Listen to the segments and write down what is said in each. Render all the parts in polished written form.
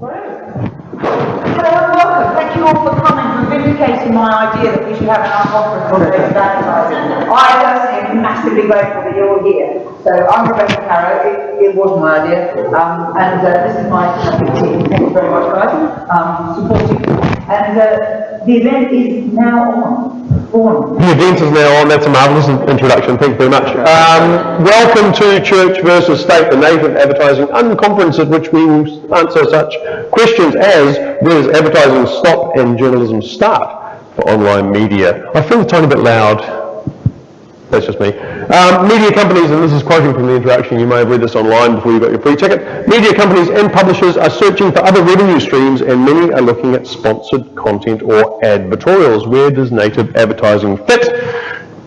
Welcome. Thank you all for coming and vindicating my idea that we should have an conference on race advertising. I personally am massively grateful that you're all here. So I'm Rebecca Caroe. It was my idea, and this is my team. Thank you very much, guys. Supporting, and the event is now on. Vaughn. The event is now on. That's a marvellous introduction. Thank you very much. Welcome to Church versus State, the Native Advertising Unconference, at which we will answer such questions as: where does advertising stop and journalism start for online media? I feel a tiny bit loud. That's just me. Media companies, and this is quoting from the introduction, you may have read this online before you got your free ticket. Media companies and publishers are searching for other revenue streams, and many are looking at sponsored content or advertorials. Where does native advertising fit?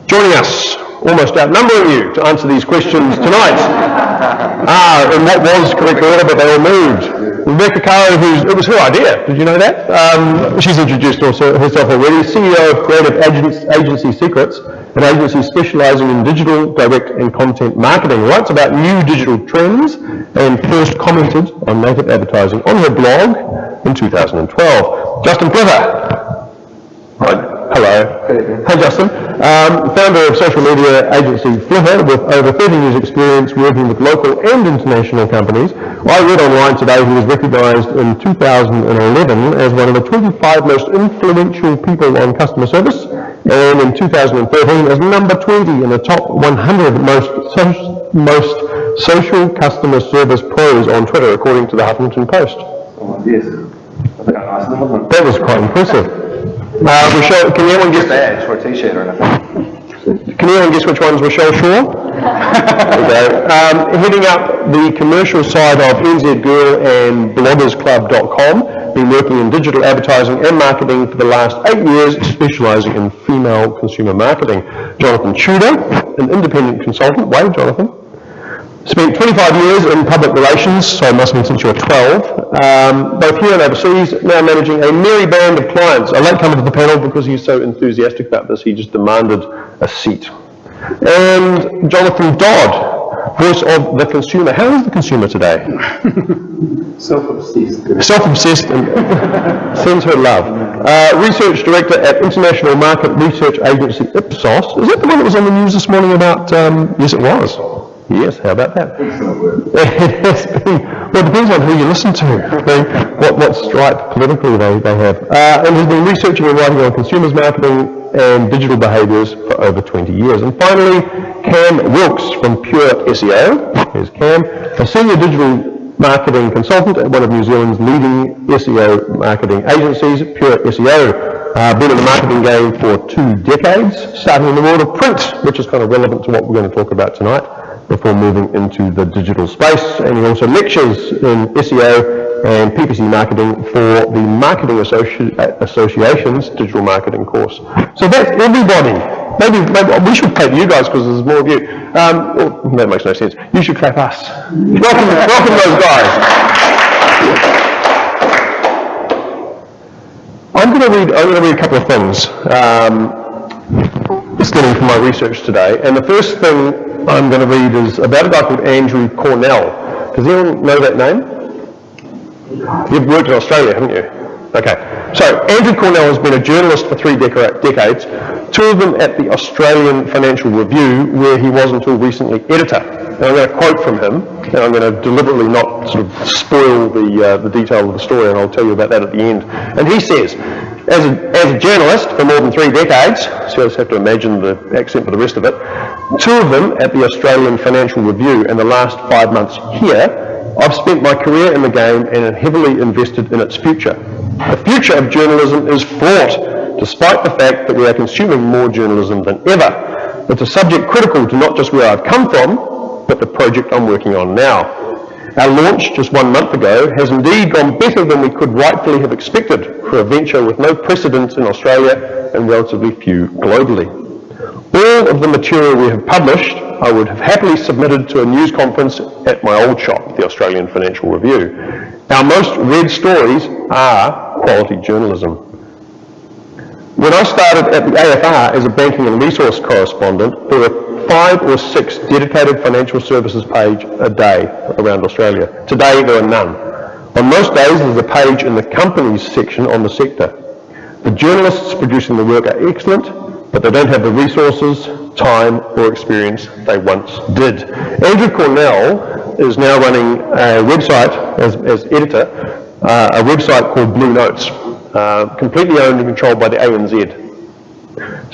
Joining us, almost outnumbering you to answer these questions tonight. In what was correct order, but they all moved. Rebecca Caroe, it was her idea, did you know that? She's introduced herself already, CEO of creative agency Secrets, an agency specialising in digital, direct and content marketing. Writes about new digital trends and first commented on native advertising on her blog in 2012. Justin Flitter. Hello. Hey Justin. Founder of social media agency Flitter, with over 30 years experience working with local and international companies. I read online today he was recognised in 2011 as one of the 25 most influential people on customer service, and in 2013 as number 20 in the top 100 most social customer service pros on Twitter, according to the Huffington Post. Oh, yes. That was quite impressive. Rochelle, can anyone guess badge for a t-shirt or anything? Can anyone guess which one's Rochelle Shaw? Heading up the commercial side of NZ Girl and bloggersclub.com, been working in digital advertising and marketing for the last 8 years, specialising in female consumer marketing. Jonathan Tudor, an independent consultant. Wave, Jonathan. Spent 25 years in public relations, so it must have been since you were 12, both here and overseas, now managing a merry band of clients. I won't come to the panel because he's so enthusiastic about this, he just demanded a seat. And Jonathan Dodd, voice of the consumer. How is the consumer today? Self-obsessed. Self-obsessed and sends her love. Research director at international market research agency Ipsos. Is that the one that was on the news this morning about, yes it was. Yes, how about that? It has been, well, it depends on who you listen to, what stripe politically they have. And has been researching and writing on consumers marketing and digital behaviours for over 20 years. And finally, Cam Wilkes from Pure SEO. Here's Cam, a senior digital marketing consultant at one of New Zealand's leading SEO marketing agencies, Pure SEO. Been in the marketing game for 2 decades, starting in the world of print, which is kind of relevant to what we're going to talk about tonight, before moving into the digital space. And he also lectures in SEO and PPC marketing for the Marketing Association's digital marketing course. So that's everybody. Maybe we should clap you guys because there's more of you. That makes no sense. You should clap us. Welcome those guys. I'm going to read a couple of things. Stemming from my research today, and the first thing I'm going to read is about a guy called Andrew Cornell. Does anyone know that name? You've worked in Australia, haven't you? Okay. So Andrew Cornell has been a journalist for 3 decades, 2 of them at the Australian Financial Review, where he was until recently editor. And I'm going to quote from him, and I'm going to deliberately not sort of spoil the detail of the story, and I'll tell you about that at the end. And he says, as a journalist for more than 3 decades, so you just have to imagine the accent for the rest of it, 2 of them at the Australian Financial Review and the last 5 months here, I've spent my career in the game and heavily invested in its future. The future of journalism is fraught, despite the fact that we are consuming more journalism than ever. It's a subject critical to not just where I've come from, but the project I'm working on now. Our launch just 1 month ago has indeed gone better than we could rightfully have expected for a venture with no precedent in Australia and relatively few globally. All of the material we have published, I would have happily submitted to a news conference at my old shop, the Australian Financial Review. Our most read stories are quality journalism. When I started at the AFR as a banking and resource correspondent, there were 5 or 6 dedicated financial services page a day around Australia. Today there are none. On most days, there's a page in the companies section on the sector. The journalists producing the work are excellent, but they don't have the resources, time, or experience they once did. Andrew Cornell is now running a website as editor, a website called Blue Notes, completely owned and controlled by the ANZ.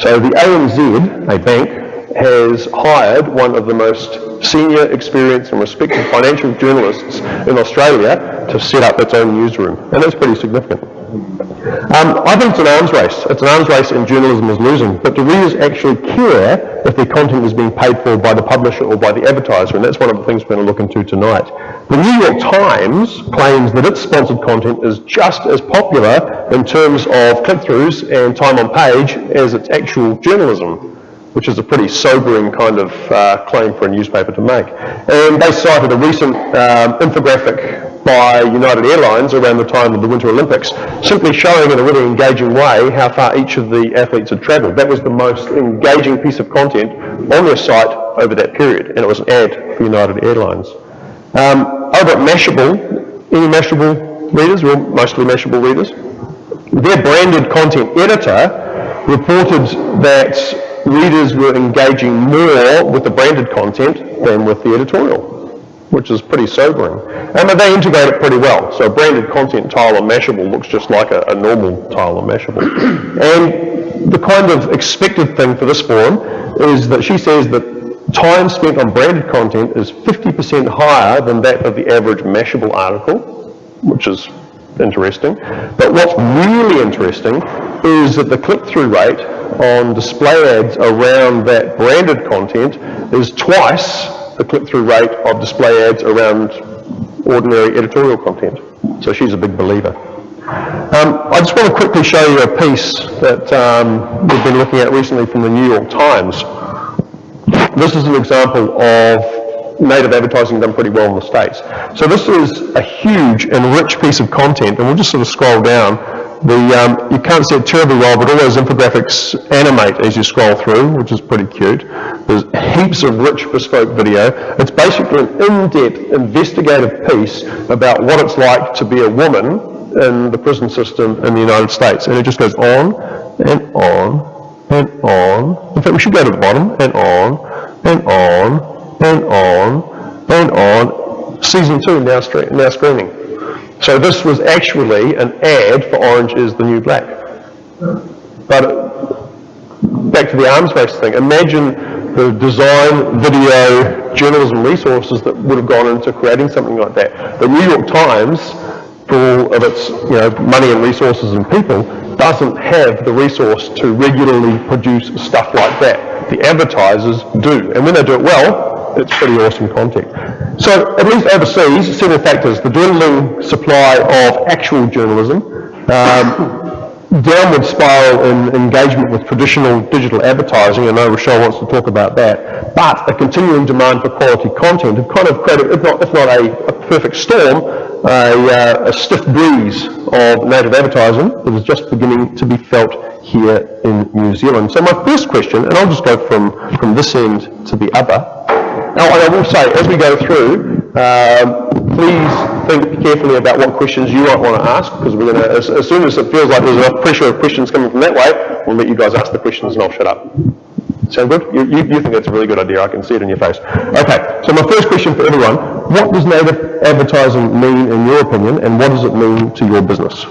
So the ANZ, a bank, has hired one of the most senior, experienced and respected financial journalists in Australia to set up its own newsroom, and that's pretty significant. I think it's an arms race. It's an arms race and journalism is losing, but do readers actually care if their content is being paid for by the publisher or by the advertiser? And that's one of the things we're going to look into tonight. The New York Times claims that its sponsored content is just as popular in terms of click-throughs and time on page as its actual journalism, which is a pretty sobering kind of claim for a newspaper to make. And they cited a recent infographic by United Airlines around the time of the Winter Olympics, simply showing in a really engaging way how far each of the athletes had travelled. That was the most engaging piece of content on their site over that period, and it was an ad for United Airlines. Over at Mashable, any Mashable readers, or mostly Mashable readers, their branded content editor reported that readers were engaging more with the branded content than with the editorial, which is pretty sobering. And they integrate it pretty well. So a branded content tile on Mashable looks just like a normal tile on Mashable. And the kind of expected thing for this forum is that she says that time spent on branded content is 50% higher than that of the average Mashable article, which is interesting. But what's really interesting is that the click-through rate on display ads around that branded content is twice the click-through rate of display ads around ordinary editorial content. So she's a big believer. I just want to quickly show you a piece that we've been looking at recently from the New York Times. This is an example of native advertising done pretty well in the States. So this is a huge and rich piece of content, and we'll just sort of scroll down. You can't see it terribly well, but all those infographics animate as you scroll through, which is pretty cute. There's heaps of rich bespoke video. It's basically an in-depth investigative piece about what it's like to be a woman in the prison system in the United States. And it just goes on and on and on. In fact, we should go to the bottom, and on and on and on and on. Season 2 now screening. So this was actually an ad for Orange is the New Black. But back to the arms race thing, imagine the design, video, journalism resources that would have gone into creating something like that. The New York Times, for all of its money and resources and people, doesn't have the resource to regularly produce stuff like that. The advertisers do, and when they do it well, it's pretty awesome content. So, at least overseas, several factors: the dwindling supply of actual journalism, downward spiral in engagement with traditional digital advertising. I know Rochelle wants to talk about that, but a continuing demand for quality content have kind of created, if not a perfect storm, a stiff breeze of native advertising that is just beginning to be felt here in New Zealand. So my first question, and I'll just go from this end to the other. Now, I will say, as we go through, please think carefully about what questions you might want to ask, because we're going to, as soon as it feels like there's enough pressure of questions coming from that way, we'll let you guys ask the questions and I'll shut up. Sound good? You think that's a really good idea, I can see it in your face. Okay, so my first question for everyone: what does native advertising mean in your opinion, and what does it mean to your business?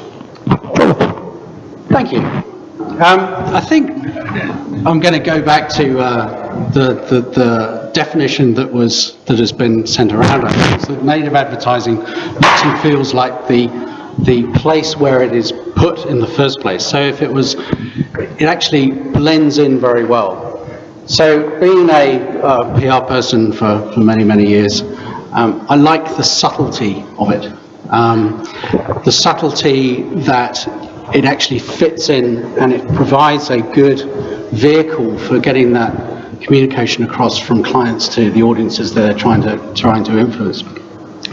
Jonathan. Thank you. I think I'm going to go back to the definition that has been sent around. I think so native advertising looks and feels like the place where it is put in the first place. So if it actually blends in very well. So being a PR person for many years, I like the subtlety of it. The subtlety that it actually fits in, and it provides a good vehicle for getting that communication across from clients to the audiences they're trying to influence.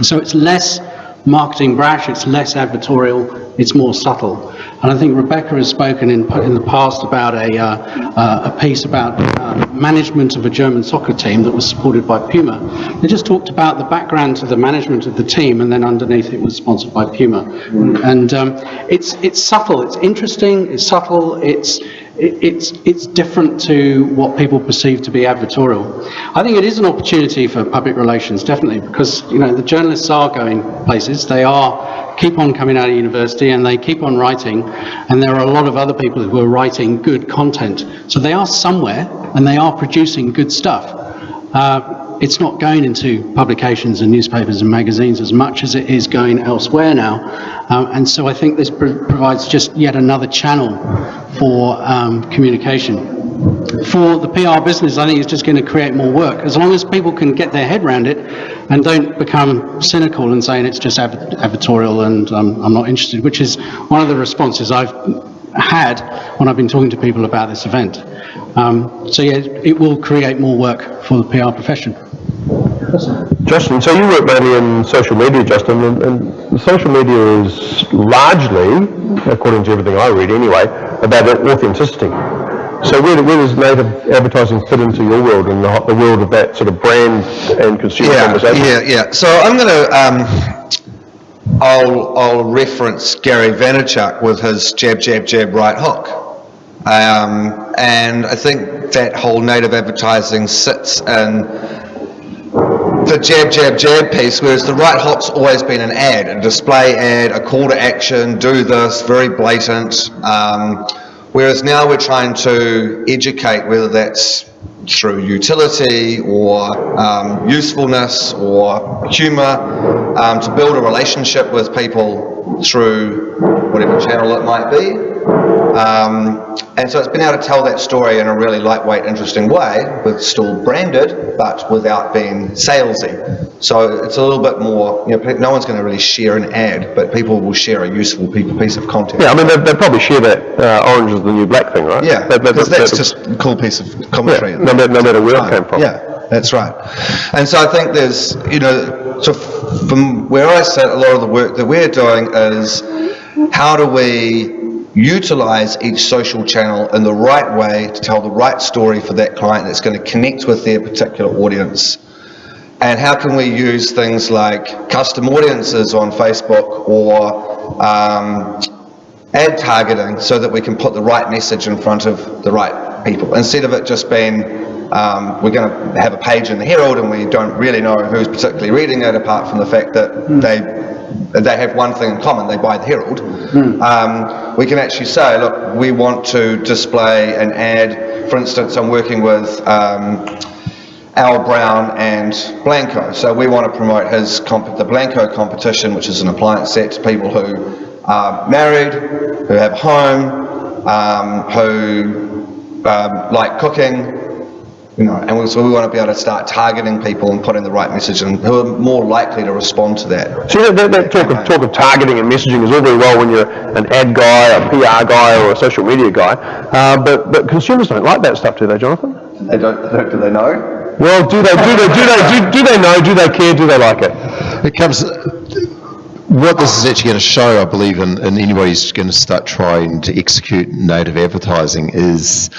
So it's less marketing brash, it's less advertorial, it's more subtle. And I think Rebecca has spoken in the past about a piece about management of a German soccer team that was supported by Puma. They just talked about the background to the management of the team, and then underneath it was sponsored by Puma. And it's subtle, it's interesting, it's subtle, it's different to what people perceive to be advertorial. I think it is an opportunity for public relations, definitely, because the journalists are going places. They keep on coming out of university and they keep on writing, and there are a lot of other people who are writing good content. So they are somewhere and they are producing good stuff. It's not going into publications and newspapers and magazines as much as it is going elsewhere now. And so I think this provides just yet another channel for communication. For the PR business, I think it's just going to create more work. As long as people can get their head around it and don't become cynical and saying it's just advertorial and I'm not interested, which is one of the responses I've had when I've been talking to people about this event. So yeah, it will create more work for the PR profession. Justin, so you work mainly in social media, Justin, and social media is largely, according to everything I read anyway, about authenticity. So where does native advertising fit into your world and the world of that sort of brand and consumer conversation? Yeah. So I'm going to, I'll reference Gary Vaynerchuk with his jab, jab, jab, right hook. And I think that whole native advertising sits in the jab, jab, jab piece, whereas the right hook's always been an ad, a display ad, a call to action, do this, very blatant. Whereas now we're trying to educate, whether that's through utility or usefulness or humour, to build a relationship with people through whatever channel it might be. And so it's been able to tell that story in a really lightweight, interesting way, with still branded, but without being salesy. So it's a little bit more, no one's going to really share an ad, but people will share a useful piece of content. Yeah, I mean, they probably share that orange is the new black thing, right? Yeah, because that's just a cool piece of commentary. Yeah, no matter where it came from. Yeah, that's right. And so I think there's, so from where I sit, a lot of the work that we're doing is how do we utilize each social channel in the right way to tell the right story for that client that's going to connect with their particular audience. And how can we use things like custom audiences on Facebook or ad targeting so that we can put the right message in front of the right people, instead of it just being we're going to have a page in the Herald and we don't really know who's particularly reading it, apart from the fact that they have one thing in common, they buy the Herald. We can actually say, look, we want to display an ad. For instance, I'm working with Al Brown and Blanco, so we want to promote the Blanco competition, which is an appliance set to people who are married, who have a home, who like cooking, and so we want to be able to start targeting people and putting the right message in, who are more likely to respond to that. So that talk of targeting and messaging is all very well when you're an ad guy, a PR guy, or a social media guy, but consumers don't like that stuff, do they, Jonathan? They don't. Do they know? Well, do they know? Do they care? Do they like it? It comes. What this is actually going to show, I believe, and anybody who's going to start trying to execute native advertising, is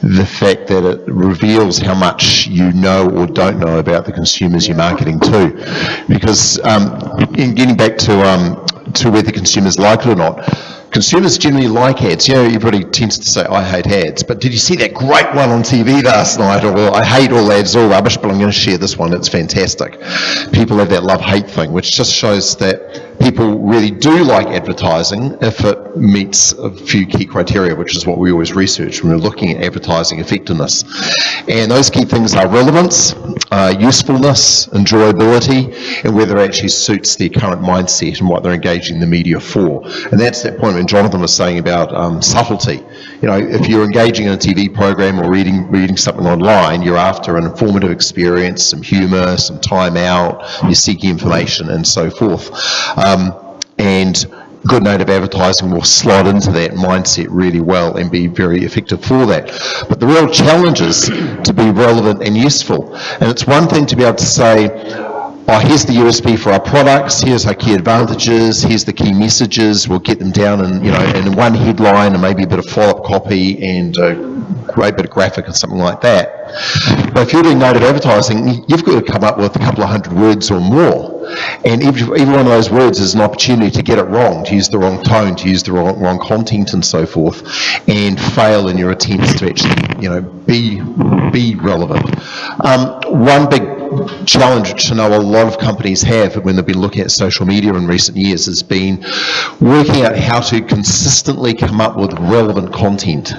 the fact that it reveals how much you know or don't know about the consumers you're marketing to. Because in getting back to whether consumers like it or not, consumers generally like ads. Everybody tends to say, I hate ads, but did you see that great one on TV last night? Or, well, I hate all ads, all rubbish, but I'm going to share this one, it's fantastic. People have that love-hate thing, which just shows that people really do like advertising if it meets a few key criteria, which is what we always research when we're looking at advertising effectiveness. And those key things are relevance, usefulness, enjoyability, and whether it actually suits their current mindset and what they're engaging the media for. And that's that point when Jonathan was saying about subtlety. If you're engaging in a TV program or reading something online, you're after an informative experience, some humour, some time out, you're seeking information and so forth. And good native advertising will slot into that mindset really well and be very effective for that. But the real challenge is to be relevant and useful. And it's one thing to be able to say, oh, here's the USP for our products, here's our key advantages, here's the key messages, we'll get them down in one headline and maybe a bit of follow-up copy and a great bit of graphic and something like that. But if you're doing native advertising, you've got to come up with a couple of hundred words or more. And every one of those words is an opportunity to get it wrong, to use the wrong tone, to use the wrong content and so forth, and fail in your attempts to actually, be relevant. One big challenge which I know a lot of companies have when they've been looking at social media in recent years has been working out how to consistently come up with relevant content.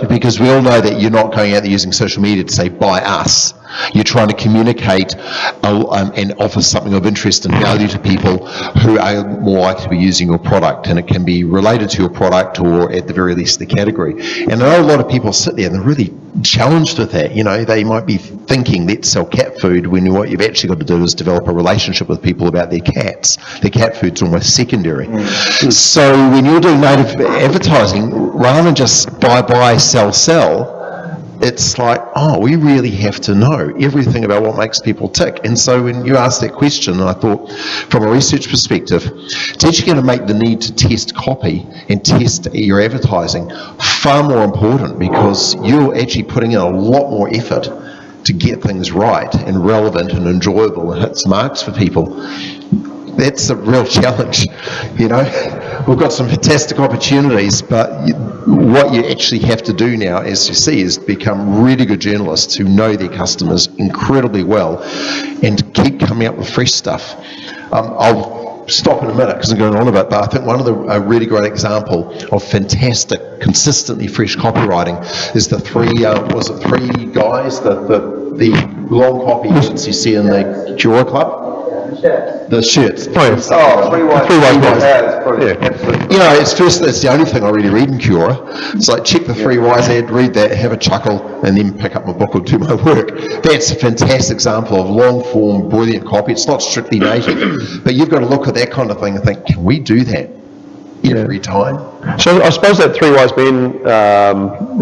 Because we all know that you're not going out there using social media to say, buy us. You're trying to communicate and offer something of interest and value to people who are more likely to be using your product, and it can be related to your product or at the very least the category. And I know a lot of people sit there and they're really challenged with that. They might be thinking, let's sell cat food, when what you've actually got to do is develop a relationship with people about their cats. Their cat food's almost secondary. So when you're doing native advertising, rather than just buy, sell, it's like, we really have to know everything about what makes people tick. And so when you asked that question, I thought, from a research perspective, it's actually going to make the need to test copy and test your advertising far more important, because you're actually putting in a lot more effort to get things right and relevant and enjoyable and hit some marks for people. That's a real challenge, We've got some fantastic opportunities, but what you actually have to do now, as you see, is become really good journalists who know their customers incredibly well and keep coming up with fresh stuff. I'll stop in a minute because I'm going on a bit, but I think a really great example of fantastic, consistently fresh copywriting is the three guys, the long copy that you see in the Caroe Club. The shirts. Three white guys. It's the only thing I really read in Caroe. It's like, check the 3 Ys ad, read that, have a chuckle, and then pick up my book or do my work. That's a fantastic example of long form, brilliant copy. It's not strictly native, but you've got to look at that kind of thing and think, can we do that every time? So I suppose that 3 Wise Men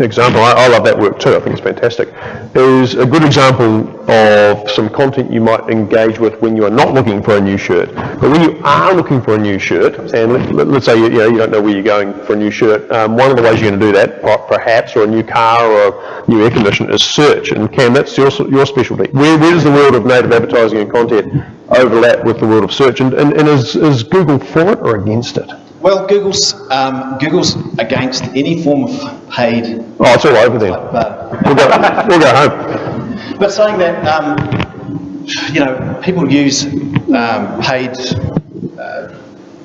example, I love that work too, I think it's fantastic, is a good example of some content you might engage with when you are not looking for a new shirt. But when you are looking for a new shirt, and let's say you don't know where you're going for a new shirt, one of the ways you're going to do that, perhaps, or a new car or a new air conditioner, is search. And Cam, that's your specialty. Where does the world of native advertising and content overlap with the world of search? And is Google for it or against it? Well, Google's against any form of paid. Oh, it's all over then. We'll go home. But saying that, people use paid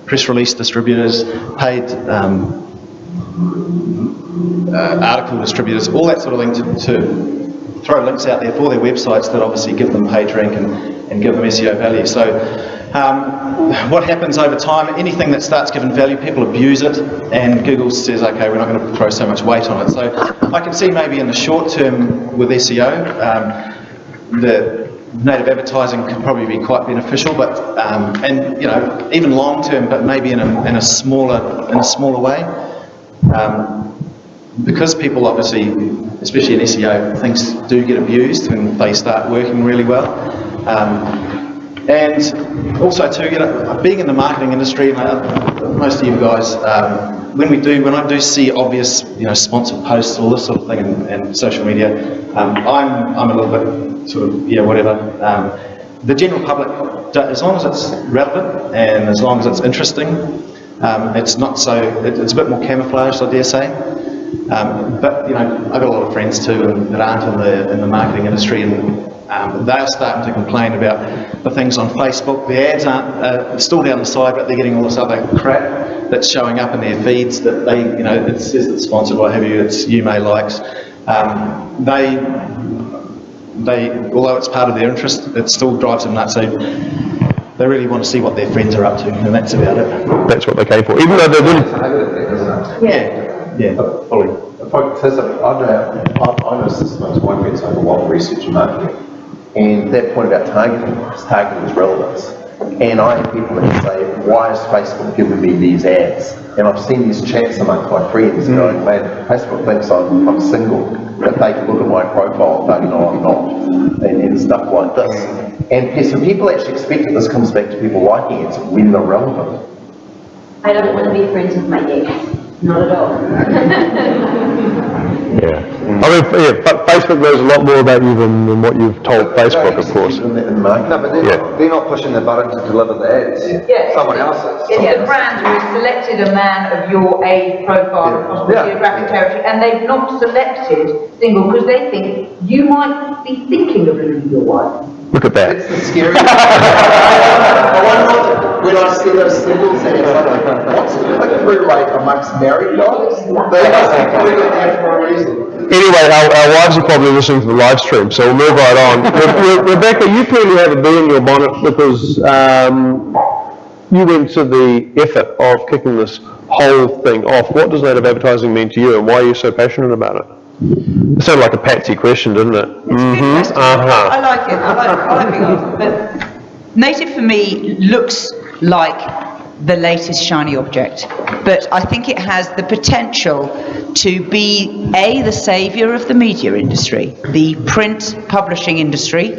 press release distributors, paid article distributors, all that sort of thing to throw links out there for their websites that obviously give them page rank and give them SEO value. So what happens over time, anything that starts giving value, people abuse it, and Google says, okay, we're not going to throw so much weight on it. So I can see maybe in the short term with SEO, the native advertising can probably be quite beneficial, but even long term, but maybe in a smaller way, because people obviously, especially in SEO, things do get abused when they start working really well. And also too, being in the marketing industry, most of you guys, when I do see obvious, sponsored posts, all this sort of thing, and social media, I'm a little bit sort of, whatever. The general public, as long as it's relevant and as long as it's interesting, it's not so, it's a bit more camouflaged, I dare say. But I've got a lot of friends too that aren't in the marketing industry, and they're starting to complain about the things on Facebook. The ads aren't still down the side, but they're getting all this other crap that's showing up in their feeds that they, it says it's sponsored, what have you, it's you may likes. They, although it's part of their interest, it still drives them nuts. So they really want to see what their friends are up to, and that's about it. That's what they came for, even though they're really... Yeah, fully. If I could say something, I know systems, one gets over a lot of research and marketing, and that point about targeting is relevance. And I have people that say, why is Facebook giving me these ads? And I've seen these chats amongst my friends going, man, Facebook thinks I'm single, but they can look at my profile and they know I'm not. and stuff like this. And so people actually expect that this comes back to people liking it when they're relevant. I don't want to be friends with my ex. Not at all. Yeah. I mean, but Facebook knows a lot more about you than what you've told Facebook, of course. No, but they're not pushing the button to deliver the ads. Yes. Someone else is. It's the brand who has selected a man of your age profile across the geographic territory, and they've not selected single because they think you might be thinking of losing your wife. Look at that. That's the scary thing. When I see those singles and it's like, what's the click-through rate amongst married guys? They must be putting it there for a reason. Anyway, our wives are probably listening to the live stream, so we'll move right on. Rebecca, you clearly have a bee in your bonnet because you went to the effort of kicking this whole thing off. What does native advertising mean to you, and why are you so passionate about it? It sounded like a patsy question, didn't it? It's I like it. I like being asked. But native for me looks like the latest shiny object, but I think it has the potential to be the saviour of the media industry. The print publishing industry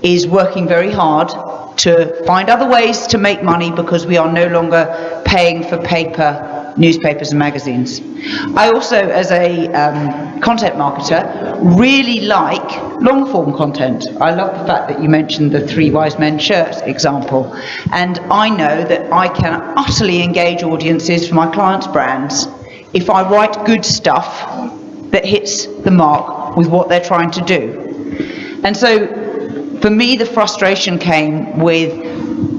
is working very hard to find other ways to make money because we are no longer paying for paper newspapers and magazines. I also, as a content marketer, really like long-form content. I love the fact that you mentioned the Three Wise Men shirt example, and I know that I can utterly engage audiences for my clients' brands if I write good stuff that hits the mark with what they're trying to do. And so for me, the frustration came with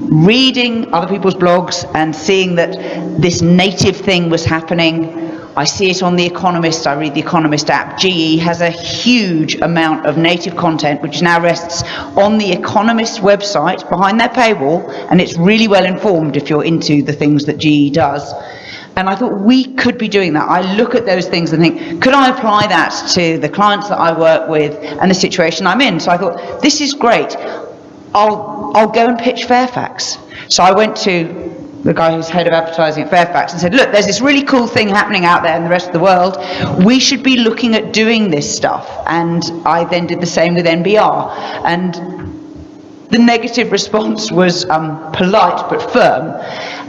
reading other people's blogs and seeing that this native thing was happening. I see it on The Economist, I read The Economist app. GE has a huge amount of native content which now rests on The Economist website behind their paywall, and it's really well informed if you're into the things that GE does. And I thought we could be doing that. I look at those things and think, could I apply that to the clients that I work with and the situation I'm in? So I thought, this is great. I'll go and pitch Fairfax. So I went to the guy who's head of advertising at Fairfax and said, look, there's this really cool thing happening out there in the rest of the world. We should be looking at doing this stuff. And I then did the same with NBR. And the negative response was polite but firm.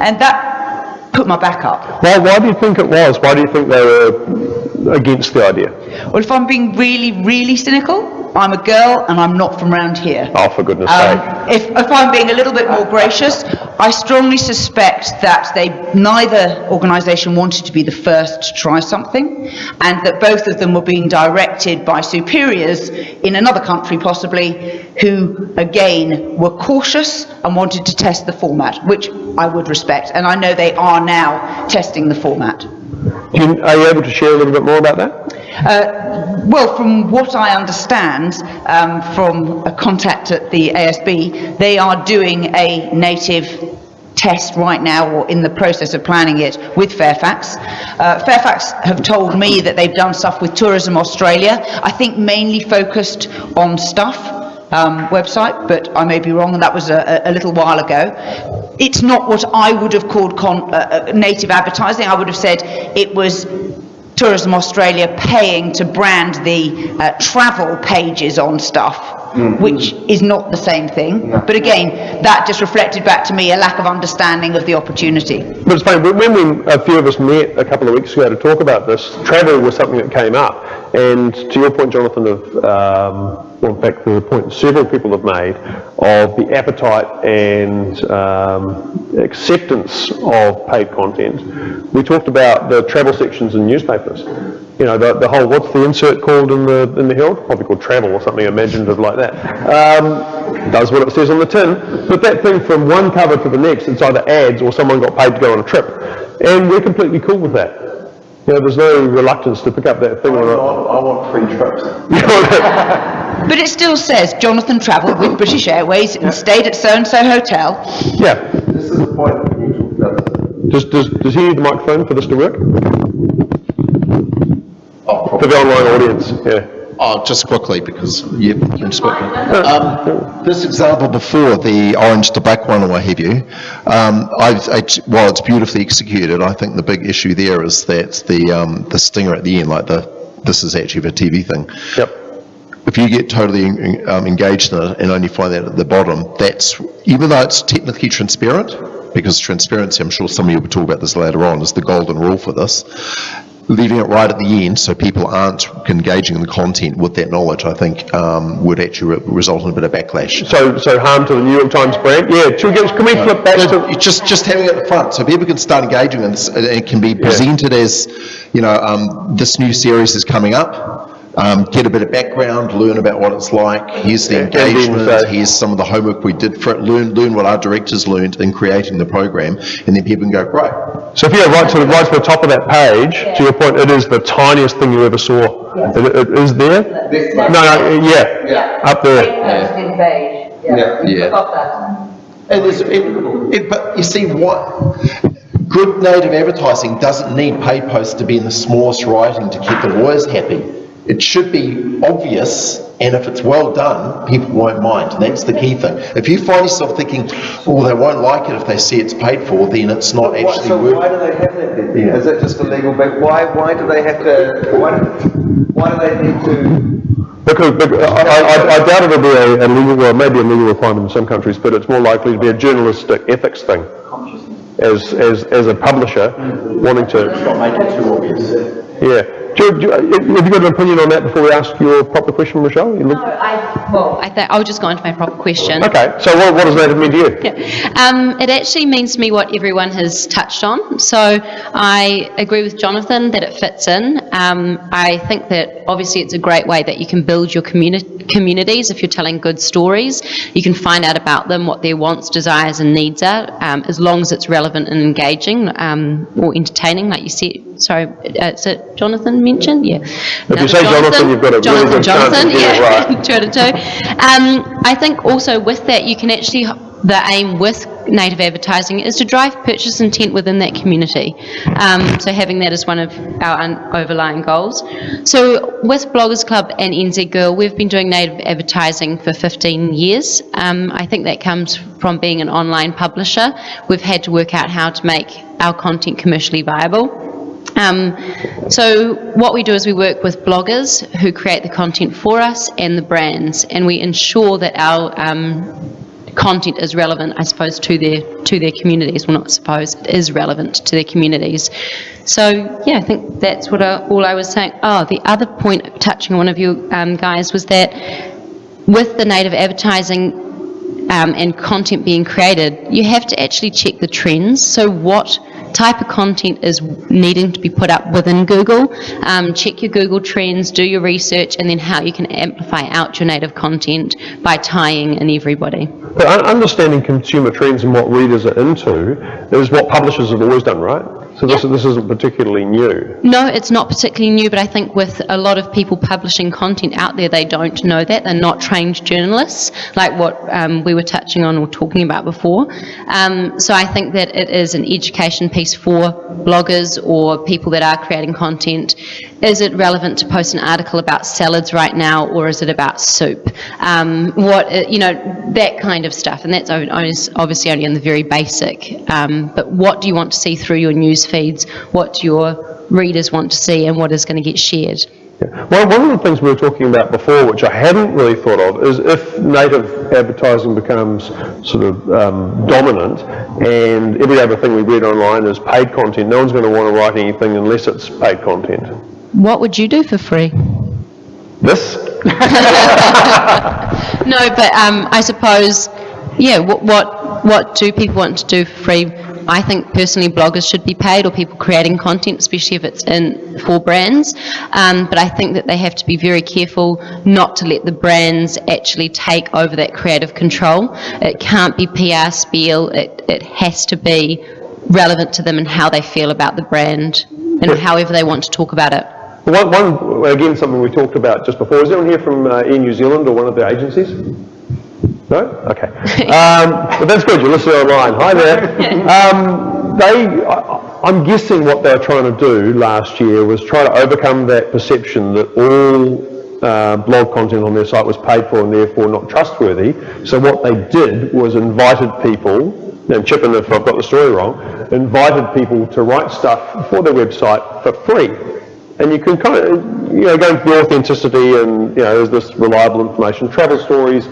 And that put my back up. Well, why do you think it was? Why do you think they were against the idea? Well, if I'm being really, really cynical, I'm a girl and I'm not from around here. Oh, for goodness sake. If I'm being a little bit more gracious, I strongly suspect that neither organisation wanted to be the first to try something, and that both of them were being directed by superiors in another country possibly, who again were cautious and wanted to test the format, which I would respect, and I know they are now testing the format. Are you able to share a little bit more about that? Well, from what I understand from a contact at the ASB, they are doing a native test right now, or in the process of planning it, with Fairfax. Fairfax have told me that they've done stuff with Tourism Australia, I think mainly focused on stuff website, but I may be wrong, and that was a little while ago. It's not what I would have called native advertising. I would have said it was Tourism Australia paying to brand the travel pages on stuff, which is not the same thing. But again, that just reflected back to me a lack of understanding of the opportunity. But it's funny, when a few of us met a couple of weeks ago to talk about this, travel was something that came up. And to your point, Jonathan, well, in fact, the point several people have made of the appetite and acceptance of paid content. We talked about the travel sections in newspapers. You know, the whole, what's the insert called in the Herald? Probably called travel or something imaginative like that. Does what it says on the tin, but that thing from one cover to the next, it's either ads or someone got paid to go on a trip. And we're completely cool with that. You know, there's no reluctance to pick up that thing. I want free trips. But it still says Jonathan travelled with British Airways and stayed at so-and-so hotel. Yeah. This is the point that you talked about. Does he need the microphone for this to work? Oh, for the online audience, yeah. Oh, just quickly, because you can speak. This example before, the orange to black one or what have you, while it's beautifully executed, I think the big issue there is that the stinger at the end, like this is actually a TV thing. Yep. if you get totally engaged in it and only find that at the bottom, that's, even though it's technically transparent, because transparency, I'm sure some of you will talk about this later on, is the golden rule for this, leaving it right at the end so people aren't engaging in the content with that knowledge, I think, would actually result in a bit of backlash. So harm to the New York Times brand? Yeah, can we flip back to... Just having it at the front, so people can start engaging, and it can be presented as, this new series is coming up. Get a bit of background, learn about what it's like, here's the engagement, here's some of the homework we did for it, learn what our directors learned in creating the program, and then people can go, great. So if you go right to the top of that page, to your point, it is the tiniest thing you ever saw. It is there? Up there. But you see, good native advertising doesn't need paid posts to be in the smallest writing to keep the lawyers happy. It should be obvious, and if it's well done, people won't mind, and that's the key thing. If you find yourself thinking, oh, they won't like it if they see it's paid for, then it's not actually So worth why do they have that then? Is it just a legal bit? Why do they have to, why do they need to? Because I doubt it'll be a legal, well, maybe a legal requirement in some countries, but it's more likely to be a journalistic ethics thing. As a publisher, wanting to... Not make it too obvious. Yeah. Have you got an opinion on that before we ask your proper question, Rochelle? I'll just go on to my proper question. Okay, so what does native mean to you? It actually means to me what everyone has touched on. So I agree with Jonathan that it fits in. I think that obviously it's a great way that you can build your communities if you're telling good stories. You can find out about them, what their wants, desires and needs are, as long as it's relevant and engaging or entertaining, like you said. Sorry, is it Jonathan mentioned? Yeah. If you say Jonathan, you've got a really good chance of getting it right. 2 out of 2. I think also with that, you can actually, the aim with native advertising is to drive purchase intent within that community. So having that as one of our overlying goals. So with Bloggers Club and NZ Girl, we've been doing native advertising for 15 years. I think that comes from being an online publisher. We've had to work out how to make our content commercially viable. So what we do is we work with bloggers who create the content for us and the brands, and we ensure that our content is relevant, I suppose, to their communities. Well, not suppose, it is relevant to their communities. So yeah, I think that's what all I was saying. Oh, the other point, touching on one of you guys, was that with the native advertising and content being created, you have to actually check the trends. So what type of content is needing to be put up within Google. Check your Google trends, do your research, and then how you can amplify out your native content by tying in everybody. But understanding consumer trends and what readers are into is what publishers have always done, right? So this isn't particularly new. No, it's not particularly new, but I think with a lot of people publishing content out there, they don't know that. They're not trained journalists, like what we were touching on or talking about before. So I think that it is an education piece for bloggers or people that are creating content. Is it relevant to post an article about salads right now, or is it about soup? That kind of stuff, and that's obviously only in the very basic. But what do you want to see through your news feeds? What do your readers want to see, and what is going to get shared? Yeah. Well, one of the things we were talking about before, which I hadn't really thought of, is if native advertising becomes sort of dominant, and every other thing we read online is paid content, no one's going to want to write anything unless it's paid content. What would you do for free? This? No, but I suppose, what do people want to do for free? I think personally bloggers should be paid, or people creating content, especially if it's for brands. But I think that they have to be very careful not to let the brands actually take over that creative control. It can't be PR spiel. It has to be relevant to them and how they feel about the brand and however they want to talk about it. One again, something we talked about just before. Is anyone here from Air New Zealand or one of the agencies? No? Okay. But that's good, you're listening online. Hi there. I'm guessing what they were trying to do last year was try to overcome that perception that all blog content on their site was paid for and therefore not trustworthy. So what they did was invited people, and chip in if I've got the story wrong, invited people to write stuff for their website for free. And you can kind of, going for the authenticity and, is this reliable information, travel stories,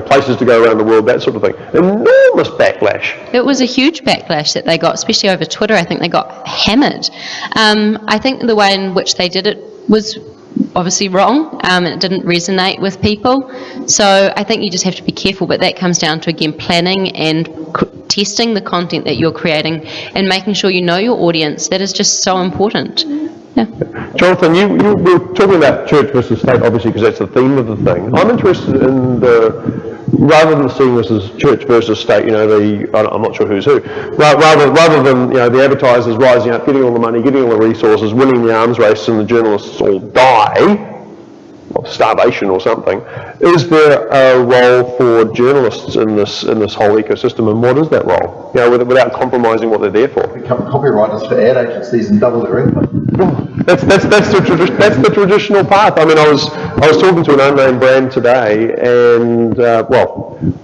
places to go around the world, that sort of thing. Enormous backlash. It was a huge backlash that they got, especially over Twitter. I think they got hammered. I think the way in which they did it was obviously wrong, and it didn't resonate with people. So I think you just have to be careful, but that comes down to, again, planning and testing the content that you're creating and making sure you know your audience. That is just so important. Yeah. Jonathan, you were talking about church versus state, obviously, because that's the theme of the thing. I'm interested in rather than seeing this as church versus state, I'm not sure who's who, rather than, the advertisers rising up, getting all the money, getting all the resources, winning the arms race, and the journalists all die, of starvation or something. Is there a role for journalists in this whole ecosystem, and what is that role? Without compromising what they're there for. Become copywriters for ad agencies and double their income. That's the traditional path. I mean, I was talking to an unnamed brand today, and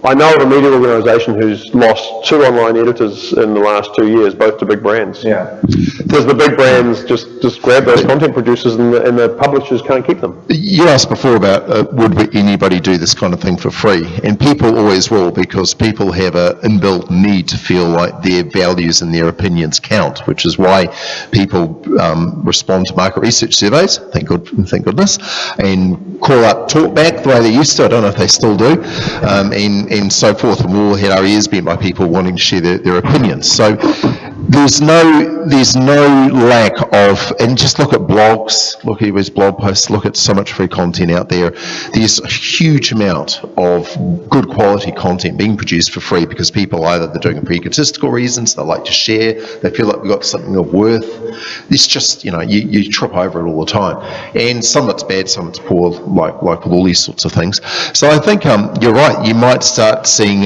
I know of a media organisation who's lost 2 online editors in the last 2 years, both to big brands. Yeah. Because the big brands just grab those content producers, and the publishers can't keep them. You asked before about would anybody do this kind of thing for free, and people always will, because people have an inbuilt need to feel like their values and their opinions count, which is why people respond to market research surveys, thank goodness, and call up talkback the way they used to. I don't know if they still do, and so forth, and we've all had our ears bent by people wanting to share their opinions. So there's no lack of, and just look at blogs, look at everybody's blog posts, look at so much free content out there. There's a huge amount of good quality content being produced for free, because people either they're doing it for egotistical reasons, they like to share, they feel like we've got something of worth. It's just, you trip over it all the time. And some of it's bad, some of it's poor, like with all these sorts of things. So I think you're right, you might start seeing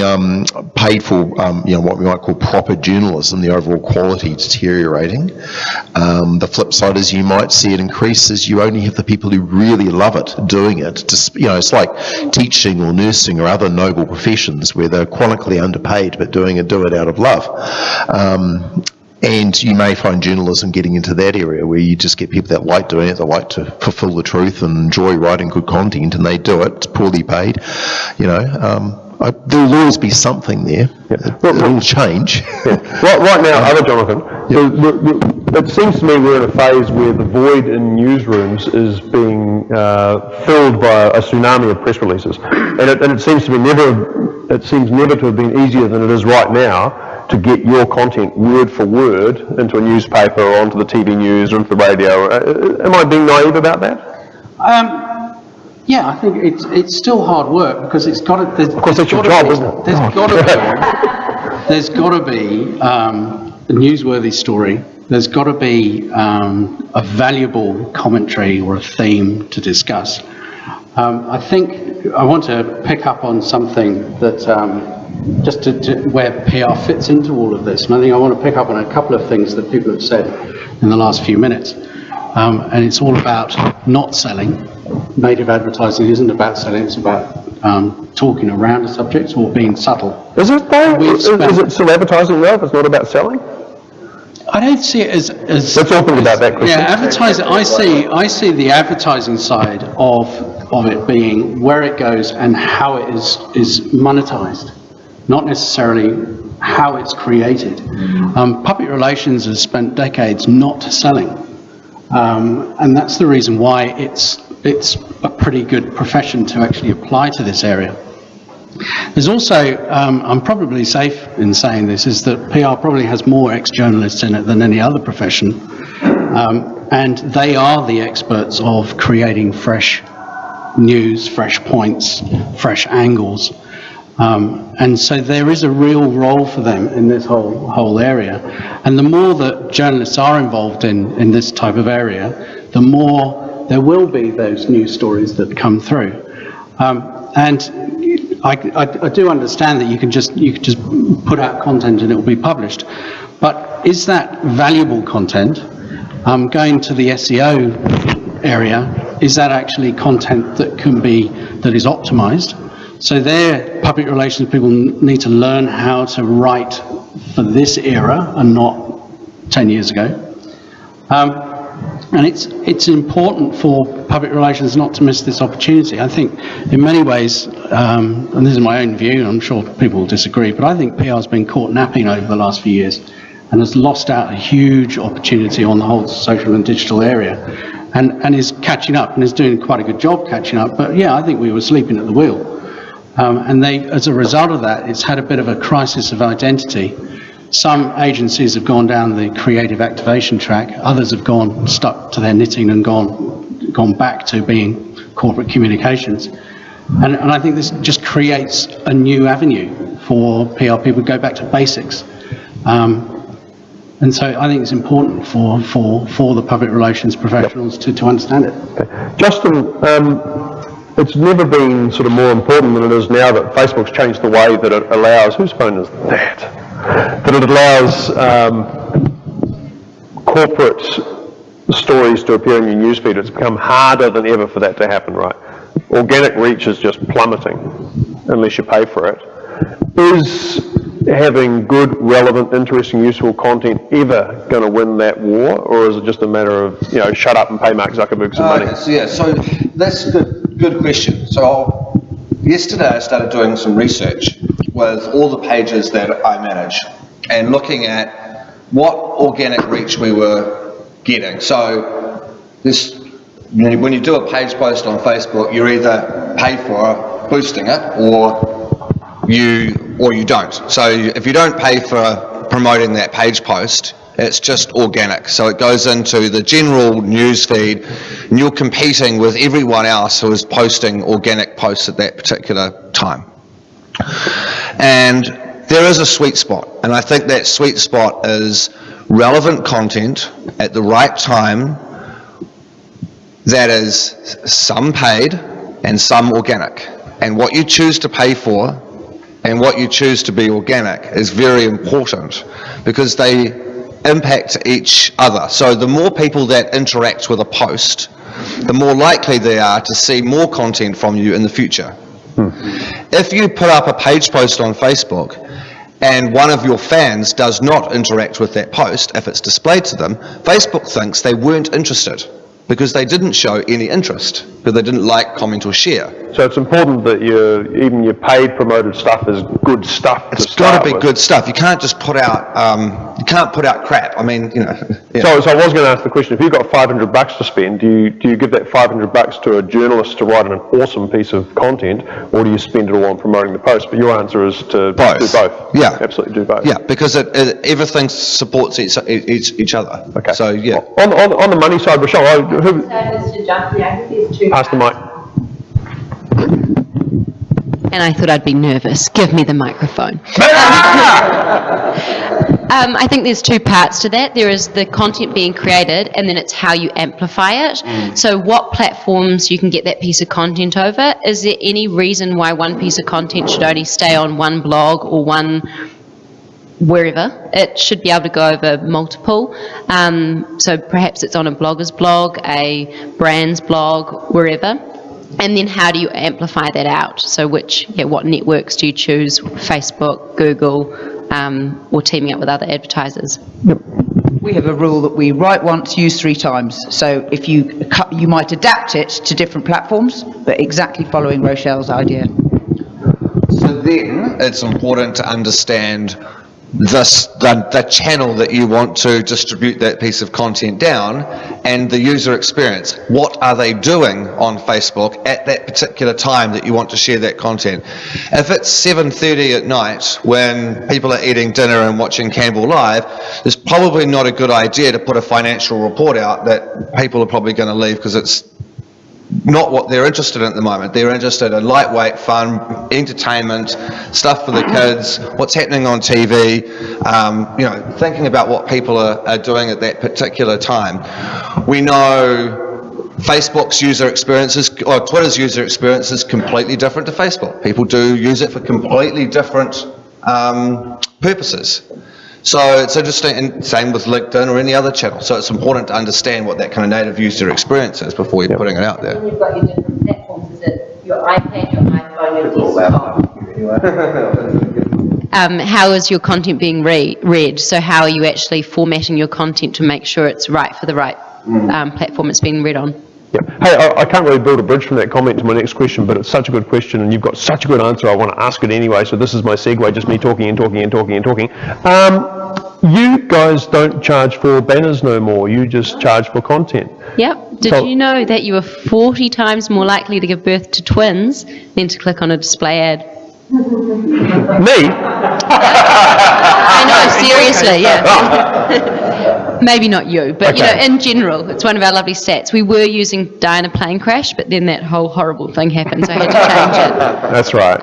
paid for, what we might call proper journalism, the overall quality deteriorating. The flip side is you might see it increase as you only have the people who really love it doing it. It's like teaching or nursing or other noble professions where they're chronically underpaid but do it out of love. And you may find journalism getting into that area where you just get people that like doing it, they like to fulfill the truth and enjoy writing good content, and they do it, it's poorly paid. There'll always be something there. Yeah. It'll change. Yeah. Right now, other Jonathan, it seems to me we're in a phase where the void in newsrooms is being filled by a tsunami of press releases, and it seems to be never to have been easier than it is right now to get your content word for word into a newspaper or onto the TV news or into the radio. Am I being naive about that? Yeah, I think it's still hard work, because it's got to. Of course, that's your job, isn't it? There's got to be a newsworthy story. There's got to be a valuable commentary or a theme to discuss. I think I want to pick up on something that just to where PR fits into all of this, and I think I want to pick up on a couple of things that people have said in the last few minutes, and it's all about not selling. Native advertising isn't about selling, it's about talking around a subject or being subtle. Is it though? Is it still advertising though if it's not about selling? I don't see it as let's all think about that question. Yeah, advertising, I see the advertising side of it being where it goes and how it is monetized, not necessarily how it's created. Public relations has spent decades not selling, and that's the reason why it's a pretty good profession to actually apply to this area. There's also, I'm probably safe in saying this, is that PR probably has more ex-journalists in it than any other profession, and they are the experts of creating fresh news, fresh points, fresh angles, and so there is a real role for them in this whole area. And the more that journalists are involved in this type of area, the more there will be those news stories that come through. And I do understand that you can just put out content and it will be published, but is that valuable content? Going to the SEO area, is that actually content that is optimized? So there, public relations people need to learn how to write for this era and not 10 years ago. And it's important for public relations not to miss this opportunity. I think in many ways, and this is my own view, and I'm sure people will disagree, but I think PR's been caught napping over the last few years and has lost out a huge opportunity on the whole social and digital area, and is catching up and is doing quite a good job catching up. But yeah, I think we were sleeping at the wheel. And as a result of that, it's had a bit of a crisis of identity. Some agencies have gone down the creative activation track, others have stuck to their knitting and gone back to being corporate communications. And I think this just creates a new avenue for PR people to go back to basics. And so I think it's important for the public relations professionals to understand it. Okay. Justin, it's never been sort of more important than it is now that Facebook's changed the way that it allows, whose phone is that? That it allows corporate stories to appear in your newsfeed. It's become harder than ever for that to happen, right? Organic reach is just plummeting unless you pay for it. Is having good, relevant, interesting, useful content ever going to win that war, or is it just a matter of, shut up and pay Mark Zuckerberg some money? So that's a good question. So yesterday I started doing some research with all the pages that I manage and looking at what organic reach we were getting. So when you do a page post on Facebook, you either pay for boosting it or you don't. So if you don't pay for promoting that page post, it's just organic. So it goes into the general news feed and you're competing with everyone else who is posting organic posts at that particular time. And there is a sweet spot, and I think that sweet spot is relevant content at the right time that is some paid and some organic. And what you choose to pay for and what you choose to be organic is very important because they impact each other. So the more people that interact with a post, the more likely they are to see more content from you in the future. If you put up a page post on Facebook and one of your fans does not interact with that post, if it's displayed to them, Facebook thinks they weren't interested because they didn't show any interest, because they didn't like, comment or share. So it's important that even your paid promoted stuff is good stuff. It's got to be good stuff. You can't just put out crap. I mean, Yeah. So I was going to ask the question: if you've got $500 to spend, do you give that $500 to a journalist to write an awesome piece of content, or do you spend it all on promoting the post? But your answer is to do both. Yeah, absolutely do both. Yeah, because everything supports each other. Okay. So yeah. On the money side, Rochelle, Mr. Justin, I think there's two. pass the mic. And I thought I'd be nervous. Give me the microphone. I think there's two parts to that. There is the content being created, and then it's how you amplify it. So what platforms you can get that piece of content over? Is there any reason why one piece of content should only stay on one blog or one wherever? It should be able to go over multiple. So perhaps it's on a blogger's blog, a brand's blog, wherever. And then how do you amplify that out? So what networks do you choose? Facebook, Google, or teaming up with other advertisers? We have a rule that we write once, use 3 times. So if you might adapt it to different platforms, but exactly following Rochelle's idea. So then it's important to understand the channel that you want to distribute that piece of content down and the user experience. What are they doing on Facebook at that particular time that you want to share that content? If it's 7:30 at night when people are eating dinner and watching Campbell Live, it's probably not a good idea to put a financial report out that people are probably going to leave because it's not what they're interested in at the moment. They're interested in lightweight fun, entertainment, stuff for the kids, what's happening on TV, thinking about what people are doing at that particular time. We know Facebook's user experiences, or Twitter's user experience is completely different to Facebook. People do use it for completely different purposes. So it's interesting, and same with LinkedIn or any other channel. So it's important to understand what that kind of native user experience is before you're putting it out there. When you've got your different platforms, is it your iPad, your iPhone, your desktop? How is your content being read? So how are you actually formatting your content to make sure it's right for the right platform it's being read on. Yeah. Hey, I can't really build a bridge from that comment to my next question, but it's such a good question, and you've got such a good answer. I want to ask it anyway, so this is my segue, just me talking and talking and talking and talking. You guys don't charge for banners no more, you just charge for content. Yep. Did you know that you are 40 times more likely to give birth to twins than to click on a display ad? Me? I know, seriously, yeah. Maybe not you, but you know, in general, it's one of our lovely stats. We were using die in a plane crash, but then that whole horrible thing happened, so I had to change it. That's right.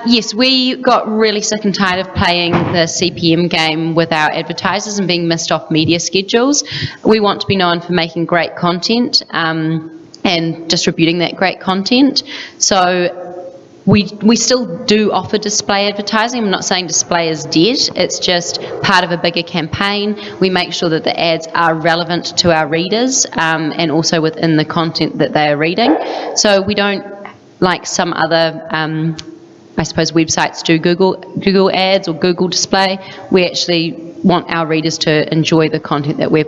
Yes, we got really sick and tired of playing the CPM game with our advertisers and being missed off media schedules. We want to be known for making great content and distributing that great content. So we still do offer display advertising. I'm not saying display is dead. It's just part of a bigger campaign. We make sure that the ads are relevant to our readers and also within the content that they are reading. So we don't, like some other, I suppose, websites do Google ads or Google display. We actually want our readers to enjoy the content that we're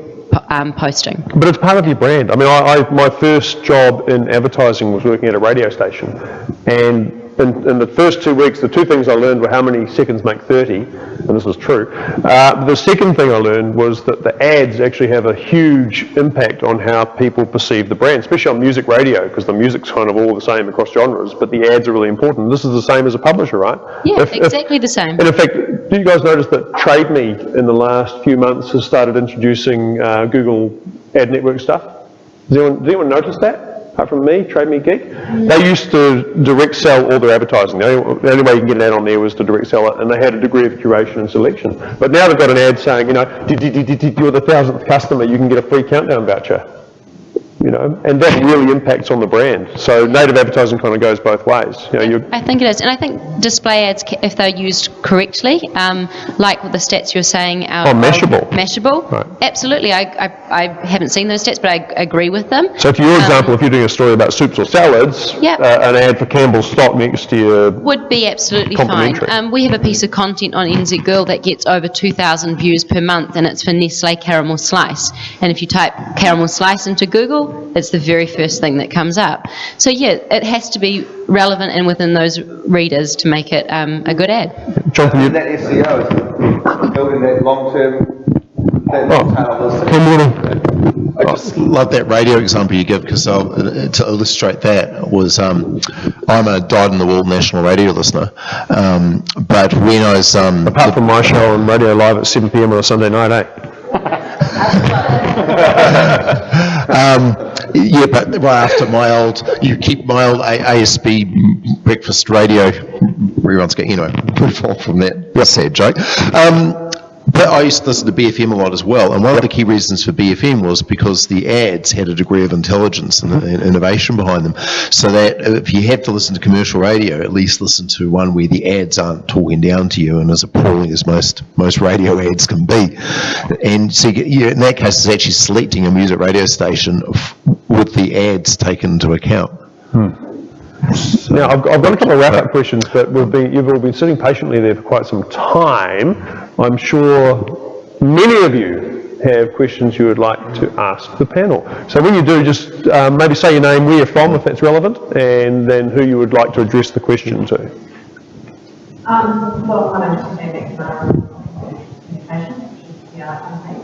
posting. But it's part of your brand. I mean, my first job in advertising was working at a radio station, and in the first 2 weeks, the two things I learned were how many seconds make 30, and this was true. The second thing I learned was that the ads actually have a huge impact on how people perceive the brand, especially on music radio, because the music's kind of all the same across genres, but the ads are really important. This is the same as a publisher, right? Yeah, exactly the same. And in fact, do you guys notice that Trade Me in the last few months has started introducing Google Ad Network stuff? Does anyone notice that? Apart from me, Trade Me Geek? They used to direct sell all their advertising. The only way you can get an ad on there was to direct sell it, and they had a degree of curation and selection. But now they've got an ad saying, you know, you're the 1,000th customer, you can get a free countdown voucher. You know, and that really impacts on the brand. So native advertising kind of goes both ways. You know, I think it is, and I think display ads, if they're used correctly, like with the stats you're saying. Mashable. Mashable. Right. Absolutely. I haven't seen those stats, but I agree with them. So to your example, if you're doing a story about soups or salads, Yep. An ad for Campbell's stock next to your would be absolutely fine. Complimentary. We have a piece of content on NZ Girl that gets over 2,000 views per month, and it's for Nestle Caramel Slice. And if you type Caramel Slice into Google, it's the very first thing that comes up. So yeah, it has to be relevant and within those readers to make it a good ad. John, can you... That SEO is building that long-term, that long-tail list. Good morning. I just love that radio example you give, because to illustrate that was, I'm a dyed-in-the-wool national radio listener, but when I was... Apart from my show on Radio Live at 7 p.m. on a Sunday night, eh? Yeah, but right after my old ASB breakfast radio, everyone's getting, move on from that sad joke. But I used to listen to BFM a lot as well, and one of the key reasons for BFM was because the ads had a degree of intelligence and innovation behind them, so that if you have to listen to commercial radio, at least listen to one where the ads aren't talking down to you and as appalling as most radio ads can be. And so in that case, it's actually selecting a music radio station with the ads taken into account. Now, I've got a couple of wrap-up questions, but you've all been sitting patiently there for quite some time. I'm sure many of you have questions you would like to ask the panel. So when you do, just maybe say your name, where you're from, if that's relevant, and then who you would like to address the question to. Well, my name is Communication, which is the art company.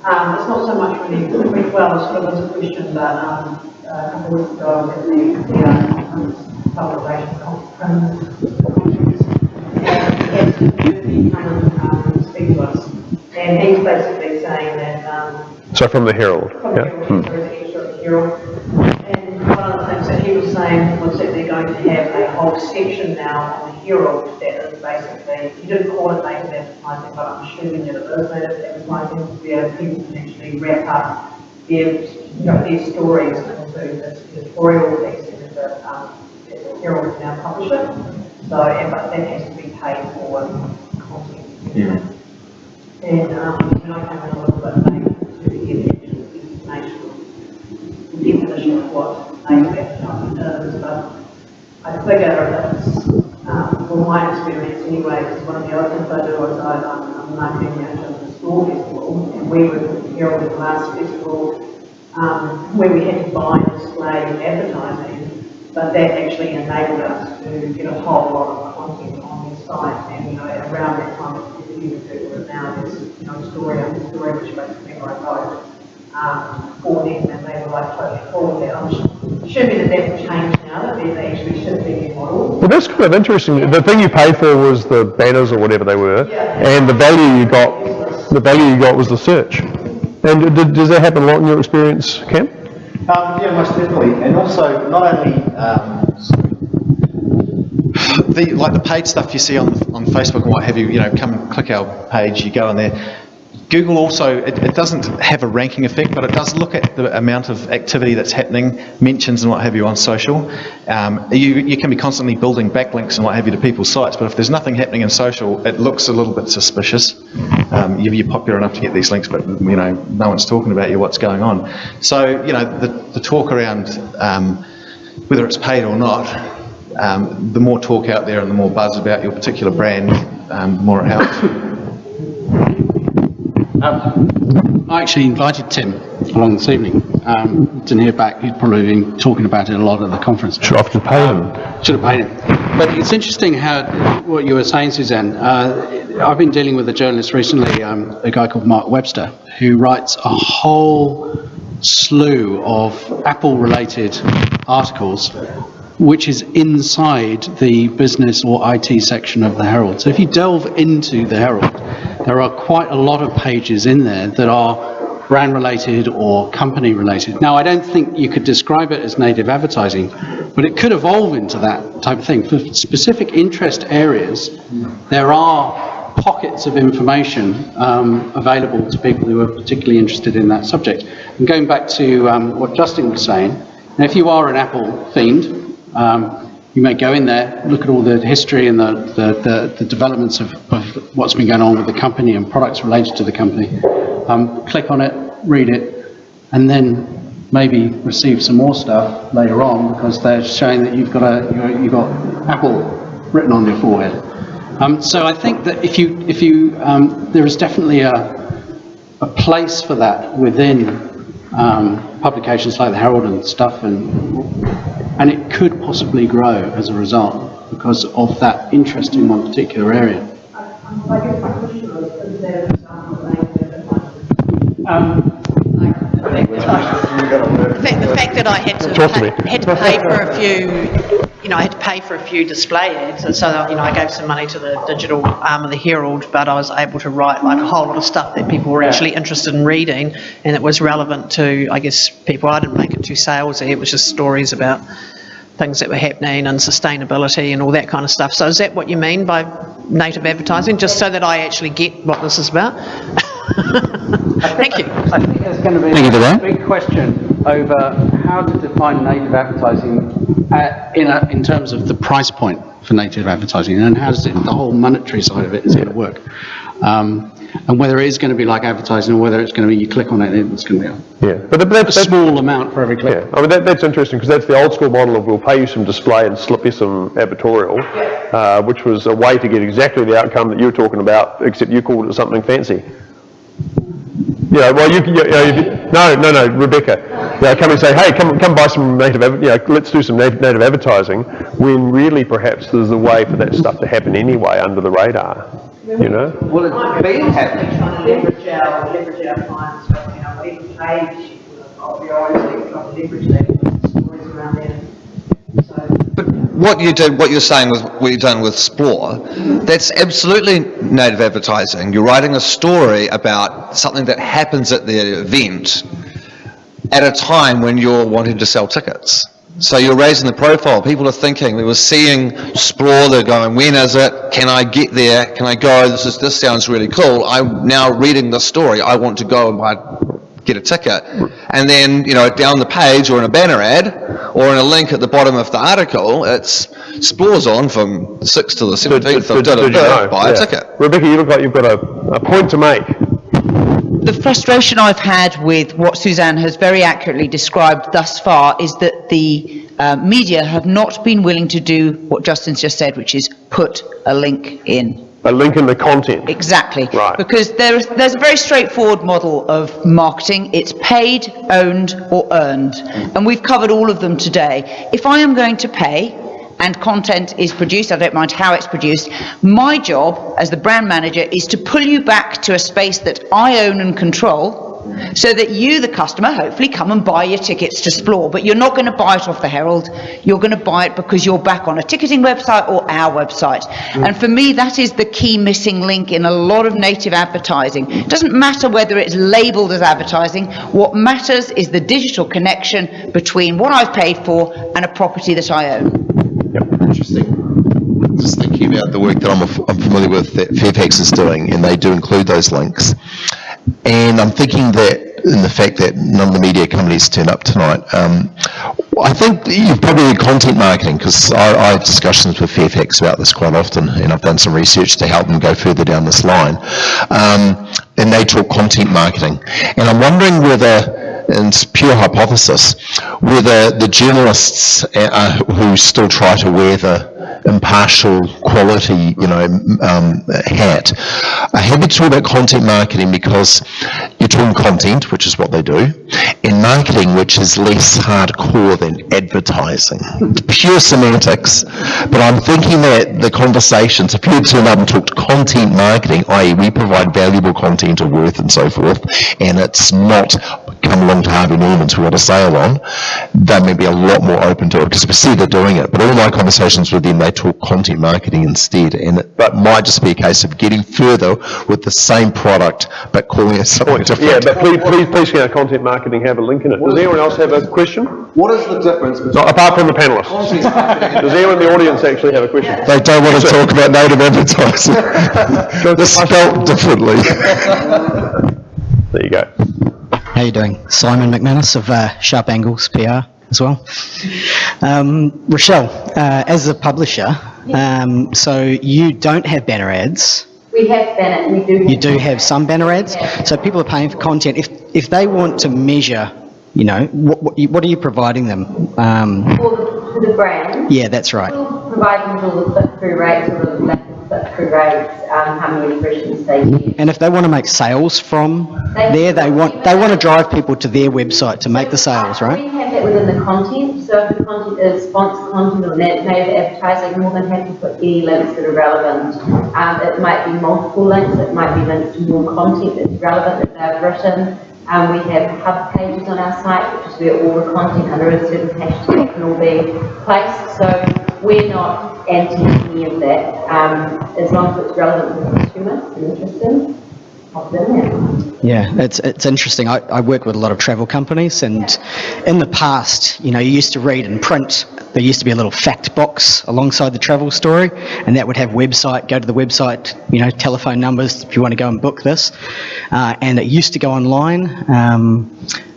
It's not so much really, well, it sort of was a question, but a couple of weeks ago I was at the public relations conference, and he come and speak to us. And he's basically saying that... So from the Herald, from the Herald. And one of the things that he was saying was that they're going to have a whole section now on the Herald that is basically, he didn't call it native advertising, but I'm assuming that it is native advertising, where people can actually wrap up their stories into this editorial piece and the Herald now publish it. So, but that has to be paid for content. Yeah. And when I came in a little bit late to get the information, the definition of what native advertising is, but I figure it's from my experience anyway, because one of the other things I do is I'm marketing manager of the store festival, and we were here on the last festival where we had to buy and display advertising, but that actually enabled us to get a whole lot of content on their site, and you know, around that time, if you refer to it now, there's a story after story which basically I wrote for them, and they were like totally full of it. I'm assuming that will change now, that they're actually shifting their model. Well, that's kind of interesting. The thing you paid for was the banners or whatever they were, Yeah. and the value you got was the search. And does that happen a lot in your experience, Cam? Yeah, most definitely. And also, not only the paid stuff you see on Facebook and what have you, come click our page, you go on there. Google also, it doesn't have a ranking effect, but it does look at the amount of activity that's happening, mentions and what have you on social. You can be constantly building backlinks and what have you to people's sites, but if there's nothing happening in social, it looks a little bit suspicious. You're popular enough to get these links, but no one's talking about you, what's going on. So, the talk around whether it's paid or not, the more talk out there and the more buzz about your particular brand, the more it helps. I actually invited Tim along this evening. Didn't hear back. He'd probably been talking about it a lot at the conference. Should have to pay him. Should have paid him. But it's interesting what you were saying, Suzanne. I've been dealing with a journalist recently, a guy called Mark Webster, who writes a whole slew of Apple-related articles, which is inside the business or IT section of the Herald. So if you delve into the Herald, there are quite a lot of pages in there that are brand related or company related. Now, I don't think you could describe it as native advertising, but it could evolve into that type of thing. For specific interest areas, there are pockets of information available to people who are particularly interested in that subject. And going back to what Justin was saying, now if you are an Apple fiend, you may go in there, look at all the history and the developments of what's been going on with the company and products related to the company. Click on it, read it, and then maybe receive some more stuff later on because they're showing that you've got Apple written on your forehead. So I think that if you there is definitely a place for that within publications like the Herald and stuff, and it could possibly grow as a result because of that interest in one particular area. I guess my question was, is there an example of the fact that I had to pay for a few, I had to pay for a few display ads, and so I gave some money to the digital arm of the Herald, but I was able to write like a whole lot of stuff that people were actually interested in reading, and it was relevant to, I guess, people. I didn't make it too salesy. It was just stories about things that were happening and sustainability and all that kind of stuff. So is that what you mean by native advertising, just so that I actually get what this is about? Thank you. I think there's going to be a big question over how to define native advertising in terms of the price point for native advertising, and how does the whole monetary side of it is going to work. And whether it is going to be like advertising or whether it's going to be you click on it and it's going to be but that's a small amount for every click. Yeah, I mean that's interesting because that's the old school model of we'll pay you some display and slip you some advertorial, which was a way to get exactly the outcome that you were talking about, except you called it something fancy. Yeah, well, no, Rebecca. Come and say, hey, come buy some native, let's do some native advertising, when really perhaps there's a way for that stuff to happen anyway under the radar, Well, it's been happening. trying to leverage our clients, but, even page, I'll be honest, trying to leverage that stories around there. So, But what you're saying with what you've done with Splore, that's absolutely native advertising. You're writing a story about something that happens at the event at a time when you're wanting to sell tickets. So you're raising the profile. People are thinking, we were seeing Splore, they're going, when is it? Can I get there? Can I go? This sounds really cool. I'm now reading the story. I want to go and get a ticket. And then, down the page or in a banner ad or in a link at the bottom of the article, it's Splore's on from 6th to the 17th of buy a ticket. Rebecca, you look like you've got a point to make. The frustration I've had with what Suzanne has very accurately described thus far is that the media have not been willing to do what Justin's just said, which is put a link in. A link in the content. Exactly. Right. Because there's a very straightforward model of marketing. It's paid, owned, or earned. And we've covered all of them today. If I am going to pay and content is produced, I don't mind how it's produced, my job as the brand manager is to pull you back to a space that I own and control, so that you, the customer, hopefully come and buy your tickets to Splore. But you're not going to buy it off the Herald. You're going to buy it because you're back on a ticketing website or our website. And for me, that is the key missing link in a lot of native advertising. It doesn't matter whether it's labelled as advertising. What matters is the digital connection between what I've paid for and a property that I own. Interesting. Just thinking about the work that I'm familiar with that Fairfax is doing, and they do include those links. And I'm thinking that in the fact that none of the media companies turn up tonight, I think you've probably heard content marketing, because I have discussions with Fairfax about this quite often, and I've done some research to help them go further down this line. And they talk content marketing. And I'm wondering whether, and it's pure hypothesis, whether the journalists who still try to wear the impartial quality, hat, are happy to talk about content marketing, because you're talking content, which is what they do, and marketing, which is less hardcore than advertising. It's pure semantics, but I'm thinking that the conversations, if you turn up and talk content marketing, i.e. we provide valuable content of worth and so forth, and it's not come along to Harvey Norman's we got a sale on, they may be a lot more open to it, because we see they're doing it. But all my conversations with them, they talk content marketing instead, and it might just be a case of getting further with the same product, but calling it something different. Yeah, but please can our content marketing have a link in it? Does anyone else have a question? What is the difference between... No, apart from the panellists. Does anyone in the audience actually have a question? They don't want to talk about native advertising. They're spelt differently. There you go. How you doing? Simon McManus of Sharp Angles PR as well. Rochelle, as a publisher, so you don't have banner ads. We have banner, we do have. You do have some banner ads. So people are paying for content. If they want to measure, what are you providing them? For the brand? Yeah, that's right. We'll provide them all the click-through rates, or the lack of click-through rates, how many impressions they get. And if they want to make sales from there, they want to drive people to their website to make the sales, right? We have that within the content. So if the content is sponsored content or native advertising, more than happy to put any links that are relevant. It might be multiple links. It might be links to more content that's relevant that they've written. We have hub pages on our site, which is where all the content under a certain hashtag can all be placed. So we're not anti any of that, as long as it's relevant to the consumer and interesting. Yeah, it's interesting. I work with a lot of travel companies, and in the past, you used to read in print, there used to be a little fact box alongside the travel story, and that would have website, go to the website, telephone numbers if you want to go and book this. And it used to go online,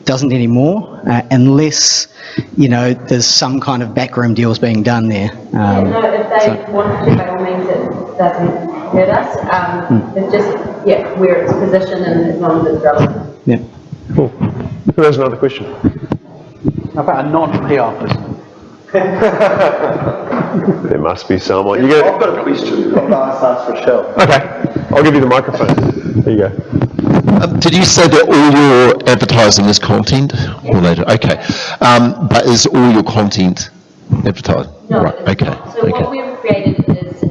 doesn't anymore, unless, there's some kind of backroom deals being done there. If they want to, by all means, it doesn't hurt us. It's just, where it's positioned and as long as it's relevant. Yeah. Cool. Who has another question? How about a non-PR person? There must be someone. I've got a question. I'll ask Rochelle. Okay, I'll give you the microphone. There you go. Did you say that all your advertising is content related? Okay. But is all your content advertised? No, right. Okay. So what we've created is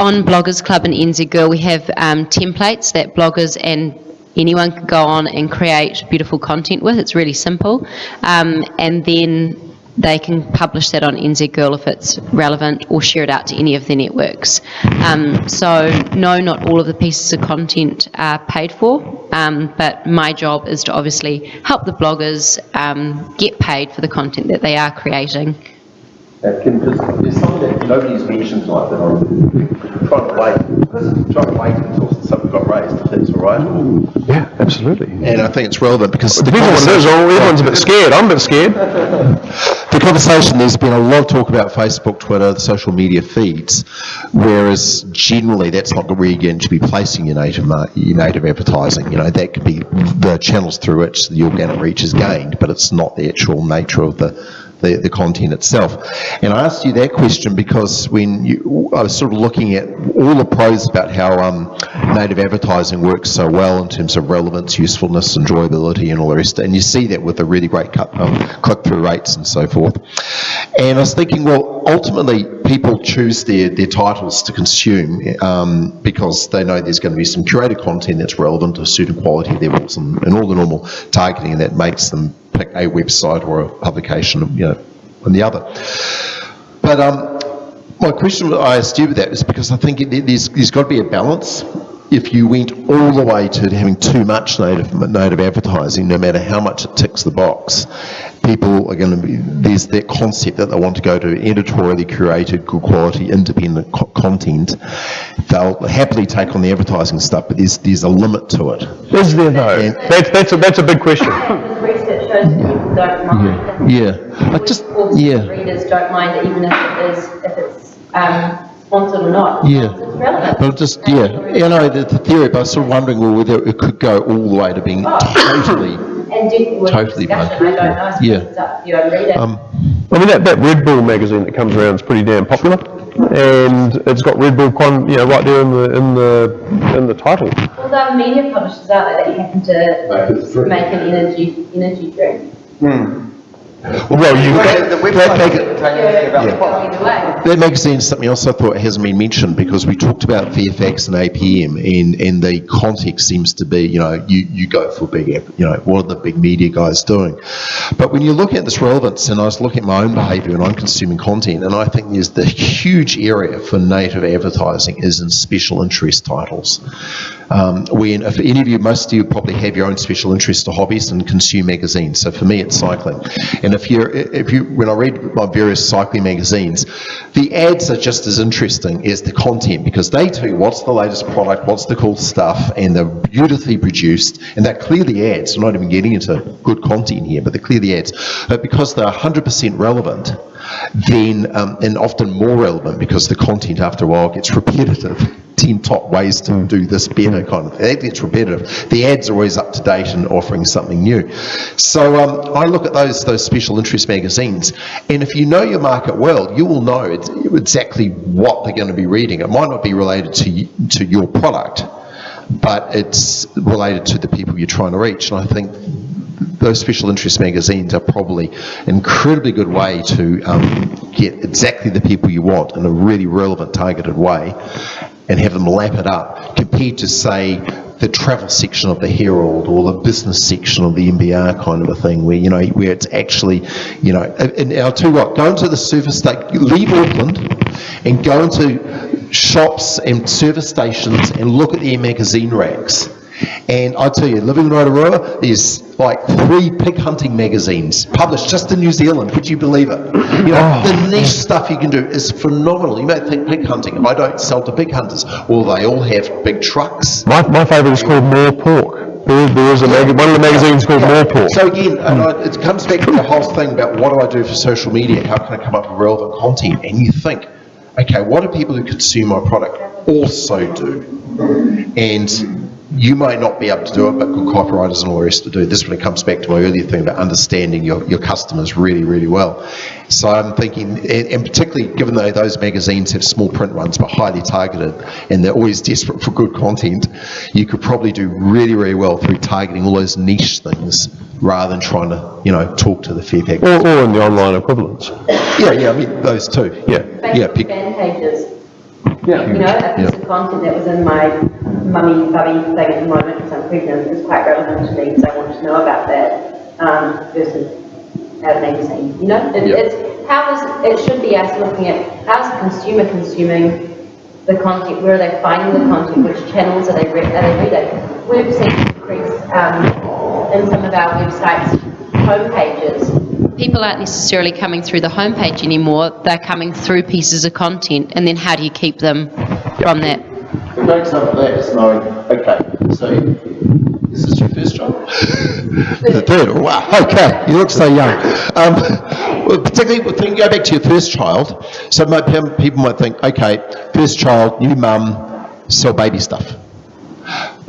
On Bloggers Club and NZ Girl, we have templates that bloggers and anyone can go on and create beautiful content with. It's really simple. And then they can publish that on NZ Girl if it's relevant, or share it out to any of their networks. So no, not all of the pieces of content are paid for, but my job is to obviously help the bloggers get paid for the content that they are creating. There's something that nobody's mentioned tonight that I'm trying to wait until something got raised, if that's all right. Yeah, absolutely. And I think it's relevant because It depends on what it is. Everyone's a bit scared. I'm a bit scared. the conversation, there's been a lot of talk about Facebook, Twitter, the social media feeds, whereas generally that's not where you're going to be placing your native advertising. You know, that could be the channels through which the organic reach is gained, but it's not the actual nature of the content itself. And I asked you that question because I was sort of looking at all the pros about how native advertising works so well in terms of relevance, usefulness, enjoyability and all the rest, and you see that with the really great click-through rates and so forth. And I was thinking, well, ultimately people choose their titles to consume because they know there's going to be some curated content that's relevant to certain quality levels and all the normal targeting that makes them pick a website or a publication, on the other. But my question I asked you with that is because I think there's got to be a balance. If you went all the way to having too much native advertising, no matter how much it ticks the box, people are going to be, there's that concept that they want to go to editorially curated, good quality, independent content. They'll happily take on the advertising stuff, but there's a limit to it. Is there though? That's a big question. Research shows that people don't mind. Readers don't mind it, even if it's sponsored or not. Yeah. It's relevant. But the theory, but I was sort of wondering, well, whether it could go all the way to being totally discussion, I don't know. Yeah. It's up to you, I read it. I mean, that Red Bull magazine that comes around is pretty damn popular, and it's got Red Bull right there in the title. Well, there are media publishers out there that you happen to make an energy drink. Well, that magazine is something else I thought hasn't been mentioned because we talked about VFX and APM, and the context seems to be, you go for big, what are the big media guys doing? But when you look at this relevance, and I was looking at my own behaviour and I'm consuming content, and I think there's the huge area for native advertising is in special interest titles. When, if any of you, most of you probably have your own special interest or hobbies and consume magazines. So for me, it's cycling. And when I read my various cycling magazines, the ads are just as interesting as the content because they tell you what's the latest product, what's the cool stuff, and they're beautifully produced, and they're clearly ads. I'm not even getting into good content here, but they're clearly ads. But because they're 100% relevant, then, and often more relevant because the content after a while gets repetitive. 10 top ways to do this better kind of thing. It gets repetitive. The ads are always up to date and offering something new. So I look at those special interest magazines, and if you know your market well, you will know exactly what they're going to be reading. It might not be related to your product, but it's related to the people you're trying to reach. And I think those special interest magazines are probably an incredibly good way to get exactly the people you want in a really relevant, targeted way, and have them lap it up, compared to, say, the travel section of the Herald or the business section of the MBR kind of a thing, where where it's actually, and I'll tell you what, go into the service station, leave Auckland, and go into shops and service stations and look at their magazine racks. And I tell you, living in Rotorua, there's like 3 pig hunting magazines published just in New Zealand. Would you believe it? The niche stuff you can do is phenomenal. You may think pig hunting, I don't sell to pig hunters. Well, they all have big trucks. My favourite is called More Pork. There is one of the magazines called More Pork. So again, it comes back to the whole thing about what do I do for social media? How can I come up with relevant content? And you think, okay, what do people who consume my product also do? And you might not be able to do it, but good copywriters and all the rest to do. This when it comes back to my earlier thing about understanding your customers really, really well. So I'm thinking, and particularly given that those magazines have small print ones but highly targeted, and they're always desperate for good content, you could probably do really, really well through targeting all those niche things rather than trying to, talk to the Fairfax. Or in the online equivalents. Yeah, I mean, those too. Facebook fan pages. A piece of content that was in my mummy bubby thing at the moment because I'm pregnant is quite relevant to me because I want to know about that versus a magazine. It should be us looking at how's the consumer consuming the content, where are they finding the content, which channels are they reading. We've seen an increase in some of our websites' homepages. People aren't necessarily coming through the homepage anymore, they're coming through pieces of content, and then how do you keep them from that? The great example of that is knowing, okay, so is this your first job? The third, wow, okay, you look so young. Well, particularly, when you go back to your first child, so people might think, okay, first child, new mum, sell baby stuff.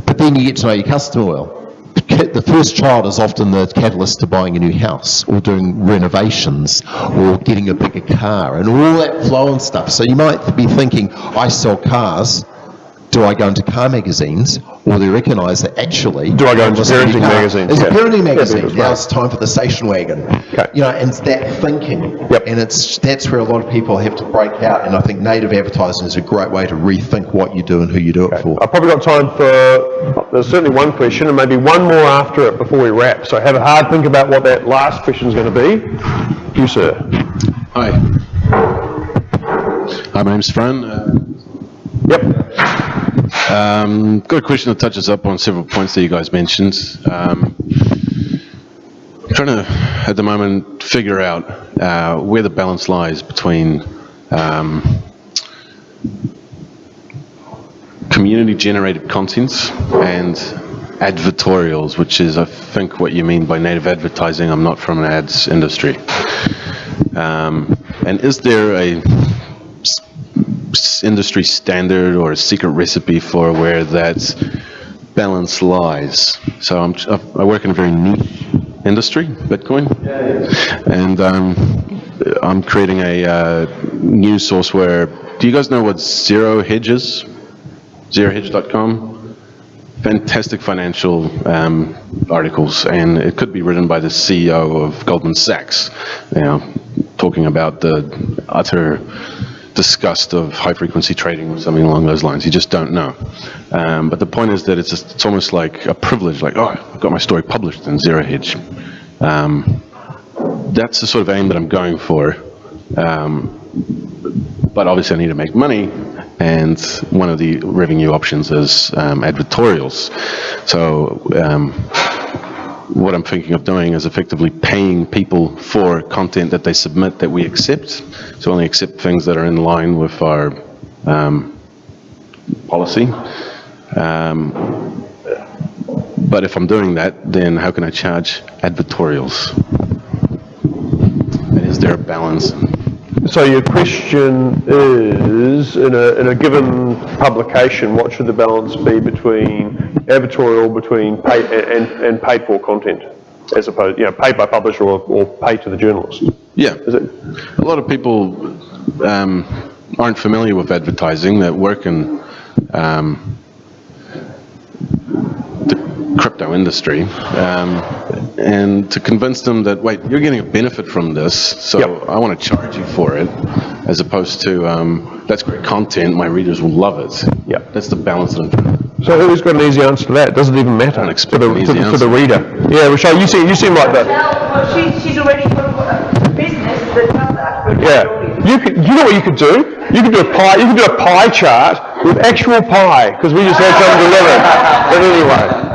But then you get to know your customer well. The first child is often the catalyst to buying a new house, or doing renovations, or getting a bigger car, and all that flow and stuff. So you might be thinking, I sell cars. Do I go into car magazines, or do you recognise that actually... Do I go into parenting magazines? It's a parenting magazine. Yeah, Now it's time for the station wagon. Okay. You know, and it's that thinking. Yep. And that's where a lot of people have to break out, and I think native advertising is a great way to rethink what you do and who you do it for. I've probably got time for, there's certainly one question and maybe one more after it before we wrap. So have a hard think about what that last question is going to be. You, sir. Hi. Hi, my name's Fran. Yep. Got a question that touches up on several points that you guys mentioned. I'm trying to, at the moment, figure out where the balance lies between community-generated contents and advertorials, which is, I think, what you mean by native advertising. I'm not from an ads industry. And is there a industry standard or a secret recipe for where that balance lies? So I work in a very niche industry, Bitcoin, and I'm creating a news source where, do you guys know what Zero Hedge is? ZeroHedge.com? Fantastic financial articles, and it could be written by the CEO of Goldman Sachs, you know, talking about the utter disgust of high-frequency trading or something along those lines. You just don't know. But the point is that it's almost like a privilege, like, oh, I've got my story published in Zero Hedge. That's the sort of aim that I'm going for. But obviously I need to make money, and one of the revenue options is advertorials. So what I'm thinking of doing is effectively paying people for content that they submit that we accept. So only accept things that are in line with our policy. But if I'm doing that, then how can I charge advertorials? And is there a balance? So your question is, in a given publication, what should the balance be between advertorial, between paid and paid for content, as opposed, you know, paid by publisher or paid to the journalist? Yeah. Is it? A lot of people aren't familiar with advertising that work in the crypto industry, and to convince them that, wait, you're getting a benefit from this, so yep, I want to charge you for it, as opposed to, that's great content, my readers will love it. Yeah, that's the balance that I'm trying to. So who's got an easy answer to that? Does it even matter to the reader? Yeah, Rochelle, you seem like that. Well, she's already got a business that does that. Yeah, you know what you could do? You could do a pie chart with actual pie, because we just had something delivered. But anyway.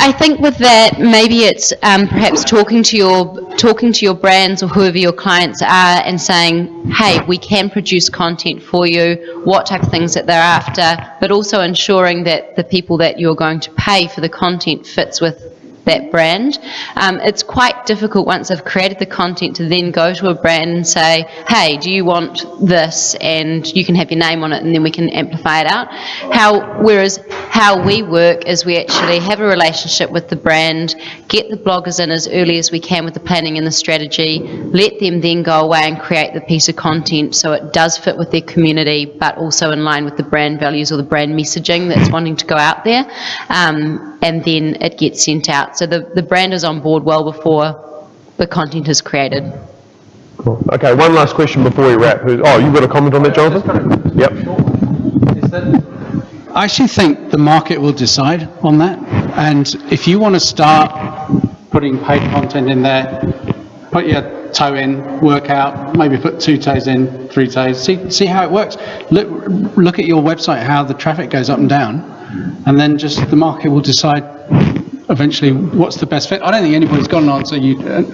I think with that, maybe it's perhaps talking to your brands or whoever your clients are and saying, hey, we can produce content for you, what type of things that they're after, but also ensuring that the people that you're going to pay for the content fits with that brand. It's quite difficult once I've created the content to then go to a brand and say, hey, do you want this? And you can have your name on it and then we can amplify it out. Whereas how we work is we actually have a relationship with the brand, get the bloggers in as early as we can with the planning and the strategy, let them then go away and create the piece of content so it does fit with their community but also in line with the brand values or the brand messaging that's wanting to go out there, and then it gets sent out. So the brand is on board well before the content is created. Cool. Okay, one last question before we wrap. You've got a comment on that, Jonathan? Yep. I actually think the market will decide on that. And if you want to start putting paid content in there, put your toe in, work out, maybe put 2 toes in, 3 toes, see how it works. Look at your website, how the traffic goes up and down, and then just the market will decide eventually what's the best fit. I don't think anybody's got an answer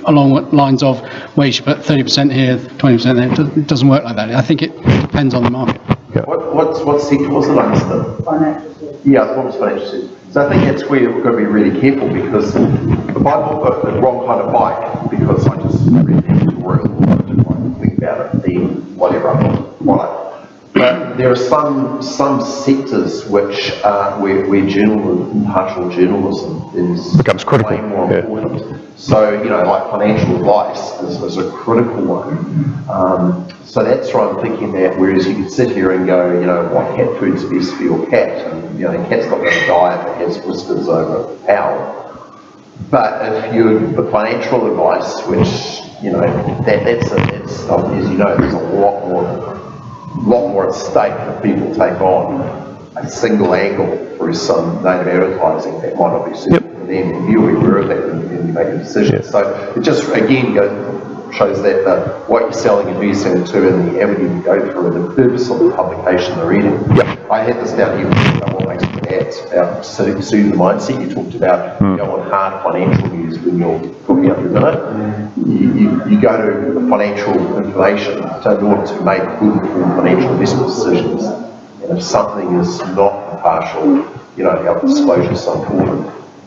along what lines of where you should put 30% here, 20% there. It doesn't work like that. I think it depends on the market. Yeah. What's the answer? Financial services. Yeah, the one was financial services. So I think that's where we've got to be really careful, because if I bought the wrong kind of bike because I just editorial, think about it, then whatever, but there are some sectors which where impartial journalism becomes critical. Way more important. So, like financial advice is a critical one. So that's why I'm thinking that, whereas you can sit here and go, what cat food's best for your cat, and cat's not going to die if it has whiskers over owl. But if the financial advice, which, that's as you know, there's a lot more at stake that people take on a single angle through some native advertising that might not be suitable for them, and you're aware of that when you make a decision. So it just, again, shows that what you're selling and who you're selling to and the avenue you go through and the purpose of the publication they're reading. I had this down here about what makes good ads, about suiting the mindset. You talked about you don't want hard financial news when you're cooking up your dinner. You go to the financial information in order to make good financial investment decisions. And if something is not impartial, our disclosure is so important.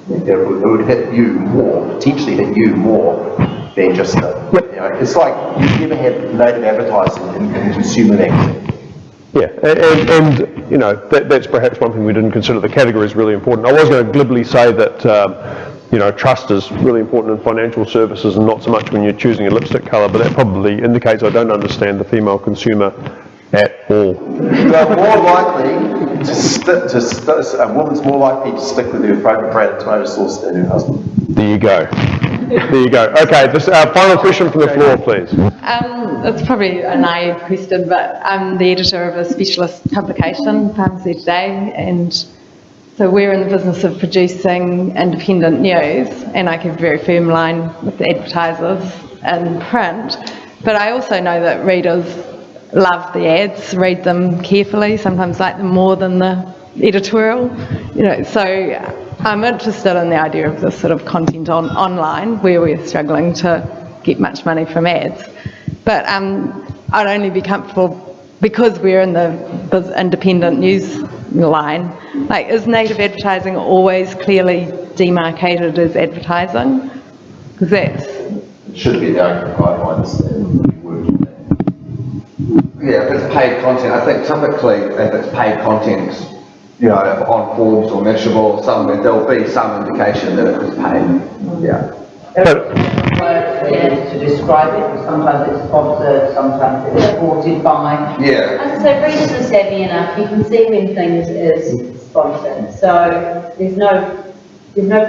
It would hit you more, potentially hit you more than just, it's like you've never had native advertising in consumer magazine. Yeah, and that's perhaps one thing we didn't consider. The category is really important. I was going to glibly say that, trust is really important in financial services and not so much when you're choosing a lipstick colour, but that probably indicates I don't understand the female consumer at all. They're more likely a woman's more likely to stick with her favourite brand of tomato sauce than her husband. There you go. Okay, this final question from the floor, please. It's probably a naive question, but I'm the editor of a specialist publication, Pharmacy Today, and so we're in the business of producing independent news, and I keep a very firm line with the advertisers in print, but I also know that readers love the ads, read them carefully, sometimes like them more than the editorial, so I'm interested in the idea of this sort of content online where we're struggling to get much money from ads. But I'd only be comfortable, because we're in the independent news line, is native advertising always clearly demarcated as advertising? Because that's... It should be the guidelines. Yeah, if it's paid content, I think typically if it's paid content, on Forbes or Mashable or something, there'll be some indication that it was paid. Yeah. To describe it, sometimes it's sponsored, sometimes it's supported by. Yeah. So readers are savvy enough, you can see when things is sponsored, so there's no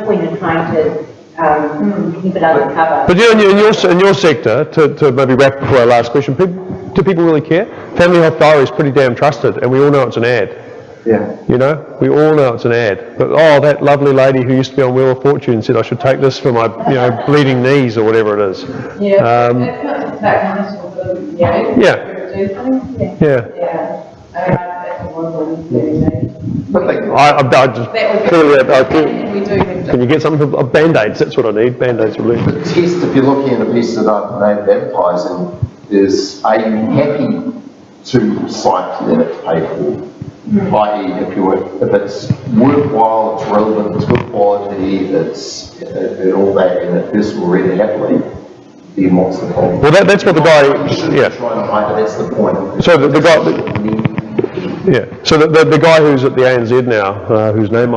point in trying to keep it undercover. But in your sector, to maybe wrap before our last question, do people really care? Family Health Diary is pretty damn trusted, and we all know it's an ad. Yeah. We all know it's an ad. But that lovely lady who used to be on Wheel of Fortune said I should take this for my, bleeding knees or whatever it is. Can you get something for Band-Aids? That's what I need. Band-Aids relief. The test, if you're looking at a piece of native advertising, is are you happy to cite that it's paid for? I.e., if it's worthwhile, it's relevant, it's good quality, it's and all that, and the person will read it happily, then what's the problem? Well, that's what the guy. Yeah. Trying to hide it, that's the point. So the guy. Yeah. So the guy who's at the ANZ now, whose name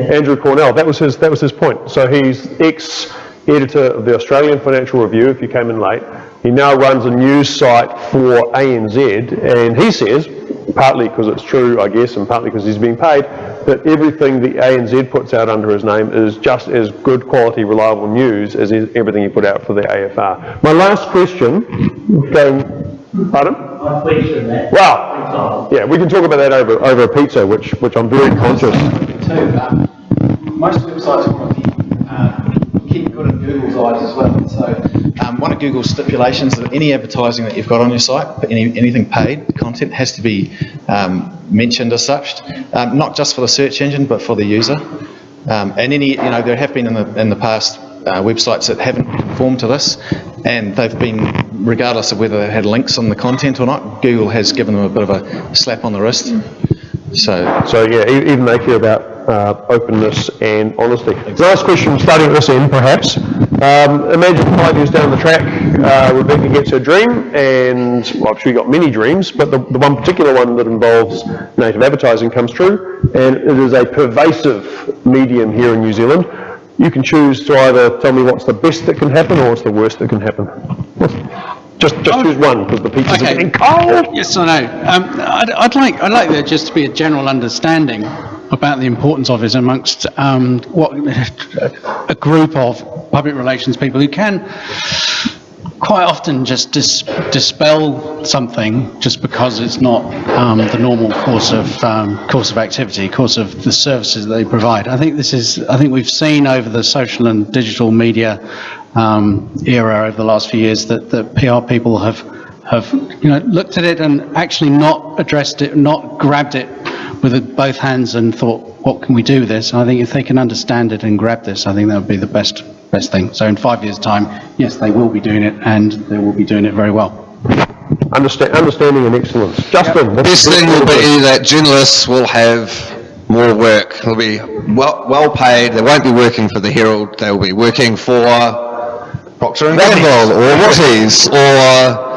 Andrew Cornell. That was his point. So he's ex-editor of the Australian Financial Review. If you came in late, he now runs a news site for ANZ, and he says, partly because it's true, I guess, and partly because he's being paid, that everything the ANZ puts out under his name is just as good quality, reliable news as everything he put out for the AFR. My last question, pardon? I question that. Well, yeah, we can talk about that over a pizza, which I'm very conscious. Most websites want to keep good in Google's eyes as well. So one of Google's stipulations is that any advertising that you've got on your site, anything paid content, has to be mentioned as such, not just for the search engine but for the user. And there have been in the past websites that haven't conformed to this, and they've been, regardless of whether they had links on the content or not, Google has given them a bit of a slap on the wrist. So yeah, even they care about openness and honesty. Last question, starting at this end perhaps. Imagine 5 years down the track, Rebecca gets her dream, and well, I'm sure you got many dreams, but the one particular one that involves native advertising comes true, and it is a pervasive medium here in New Zealand. You can choose to either tell me what's the best that can happen or what's the worst that can happen. Just choose one, because the pizzas are getting cold. Yes, I know. I'd like there just to be a general understanding about the importance of it amongst a group of public relations people who can quite often just dispel something just because it's not the normal course of activity, course of the services that they provide. I think we've seen over the social and digital media era over the last few years that PR people have looked at it and actually not addressed it, not grabbed it with both hands and thought, what can we do with this? And I think if they can understand it and grab this, I think that would be the best thing. So in 5 years' time, yes, they will be doing it, and they will be doing it very well. Understanding and excellence. Justin, the best thing will be that journalists will have more work. They'll be well paid. They won't be working for the Herald. They'll be working for Procter & Gamble or Rotties or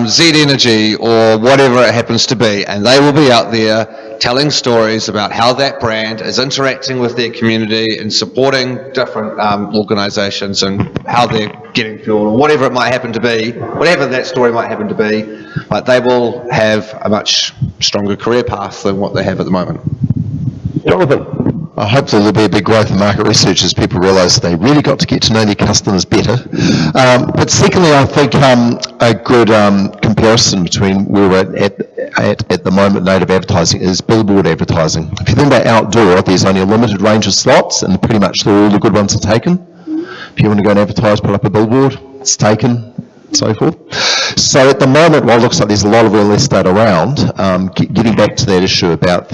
Z Energy or whatever it happens to be, and they will be out there telling stories about how that brand is interacting with their community and supporting different organisations and how they're getting fuel or whatever it might happen to be, whatever that story might happen to be, but they will have a much stronger career path than what they have at the moment. Jonathan? Hopefully there'll be a big growth in market research as people realise they really got to get to know their customers better. But secondly, I think a good comparison between where we're at the moment native advertising is billboard advertising. If you think about outdoor, there's only a limited range of slots and pretty much all the good ones are taken. If you want to go and advertise, put up a billboard, it's taken, and so forth. So at the moment, while it looks like there's a lot of real estate around, getting back to that issue about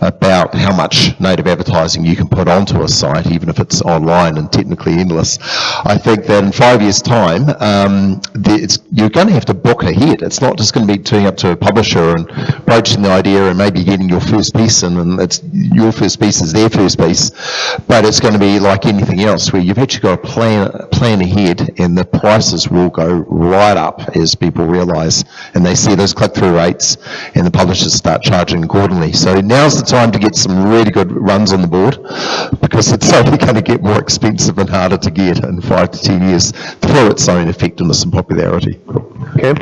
about how much native advertising you can put onto a site, even if it's online and technically endless, I think that in 5 years' time, you're going to have to book ahead. It's not just going to be turning up to a publisher and broaching the idea and maybe getting your first piece in, and it's your first piece is their first piece, but it's going to be like anything else, where you've actually got to plan ahead, and the prices will go right up as people realise and they see those click-through rates and the publishers start charging accordingly. So now's the time to get some really good runs on the board, because it's only going to get more expensive and harder to get in 5 to 10 years through its own effectiveness and popularity. Okay.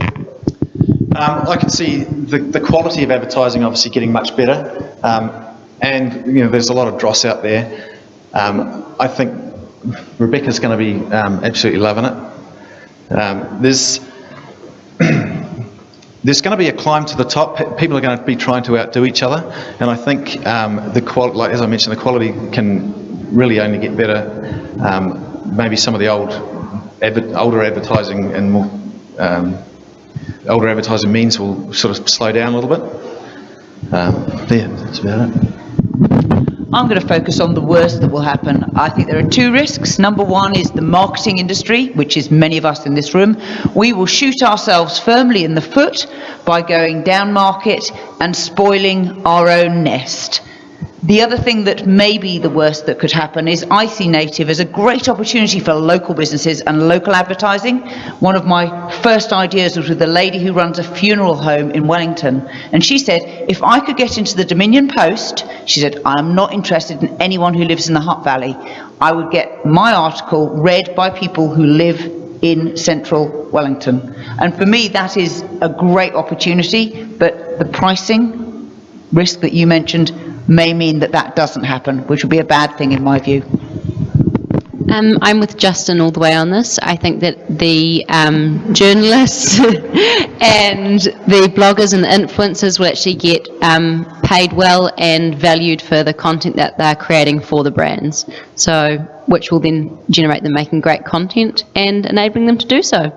I can see the quality of advertising obviously getting much better, and there's a lot of dross out there. I think Rebecca's going to be absolutely loving it. There's going to be a climb to the top. People are going to be trying to outdo each other, and I think like as I mentioned, the quality can really only get better. Maybe some of the older advertising and more older advertising means will sort of slow down a little bit. That's about it. I'm going to focus on the worst that will happen. I think there are two risks. Number one is the marketing industry, which is many of us in this room. We will shoot ourselves firmly in the foot by going down market and spoiling our own nest. The other thing that may be the worst that could happen is I see native as a great opportunity for local businesses and local advertising. One of my first ideas was with a lady who runs a funeral home in Wellington, and she said, if I could get into the Dominion Post, she said, I'm not interested in anyone who lives in the Hutt Valley. I would get my article read by people who live in central Wellington. And for me, that is a great opportunity, but the pricing risk that you mentioned may mean that doesn't happen, which would be a bad thing in my view. I'm with Justin all the way on this. I think that the journalists and the bloggers and the influencers will actually get paid well and valued for the content that they're creating for the brands, so which will then generate them making great content and enabling them to do so.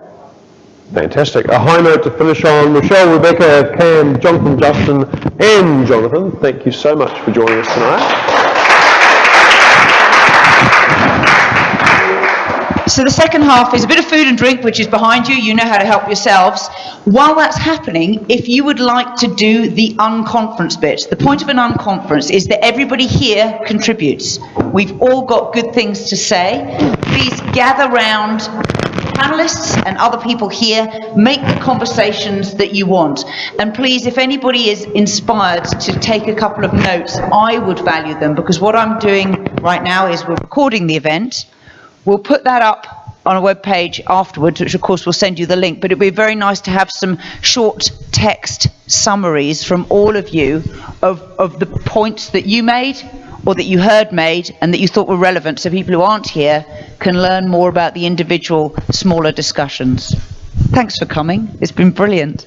Fantastic. A high note to finish on. Rochelle, Rebecca, Cam, Jonathan, Justin, and Jonathan, thank you so much for joining us tonight. So the second half is a bit of food and drink, which is behind you. You know how to help yourselves. While that's happening, if you would like to do the unconference bit, the point of an unconference is that everybody here contributes. We've all got good things to say. Please gather round panelists and other people here, make the conversations that you want. And please, if anybody is inspired to take a couple of notes, I would value them, because what I'm doing right now is we're recording the event. We'll put that up on a web page afterwards, which of course will send you the link, but it'd be very nice to have some short text summaries from all of you of the points that you made or that you heard made and that you thought were relevant, so people who aren't here can learn more about the individual smaller discussions. Thanks for coming. It's been brilliant.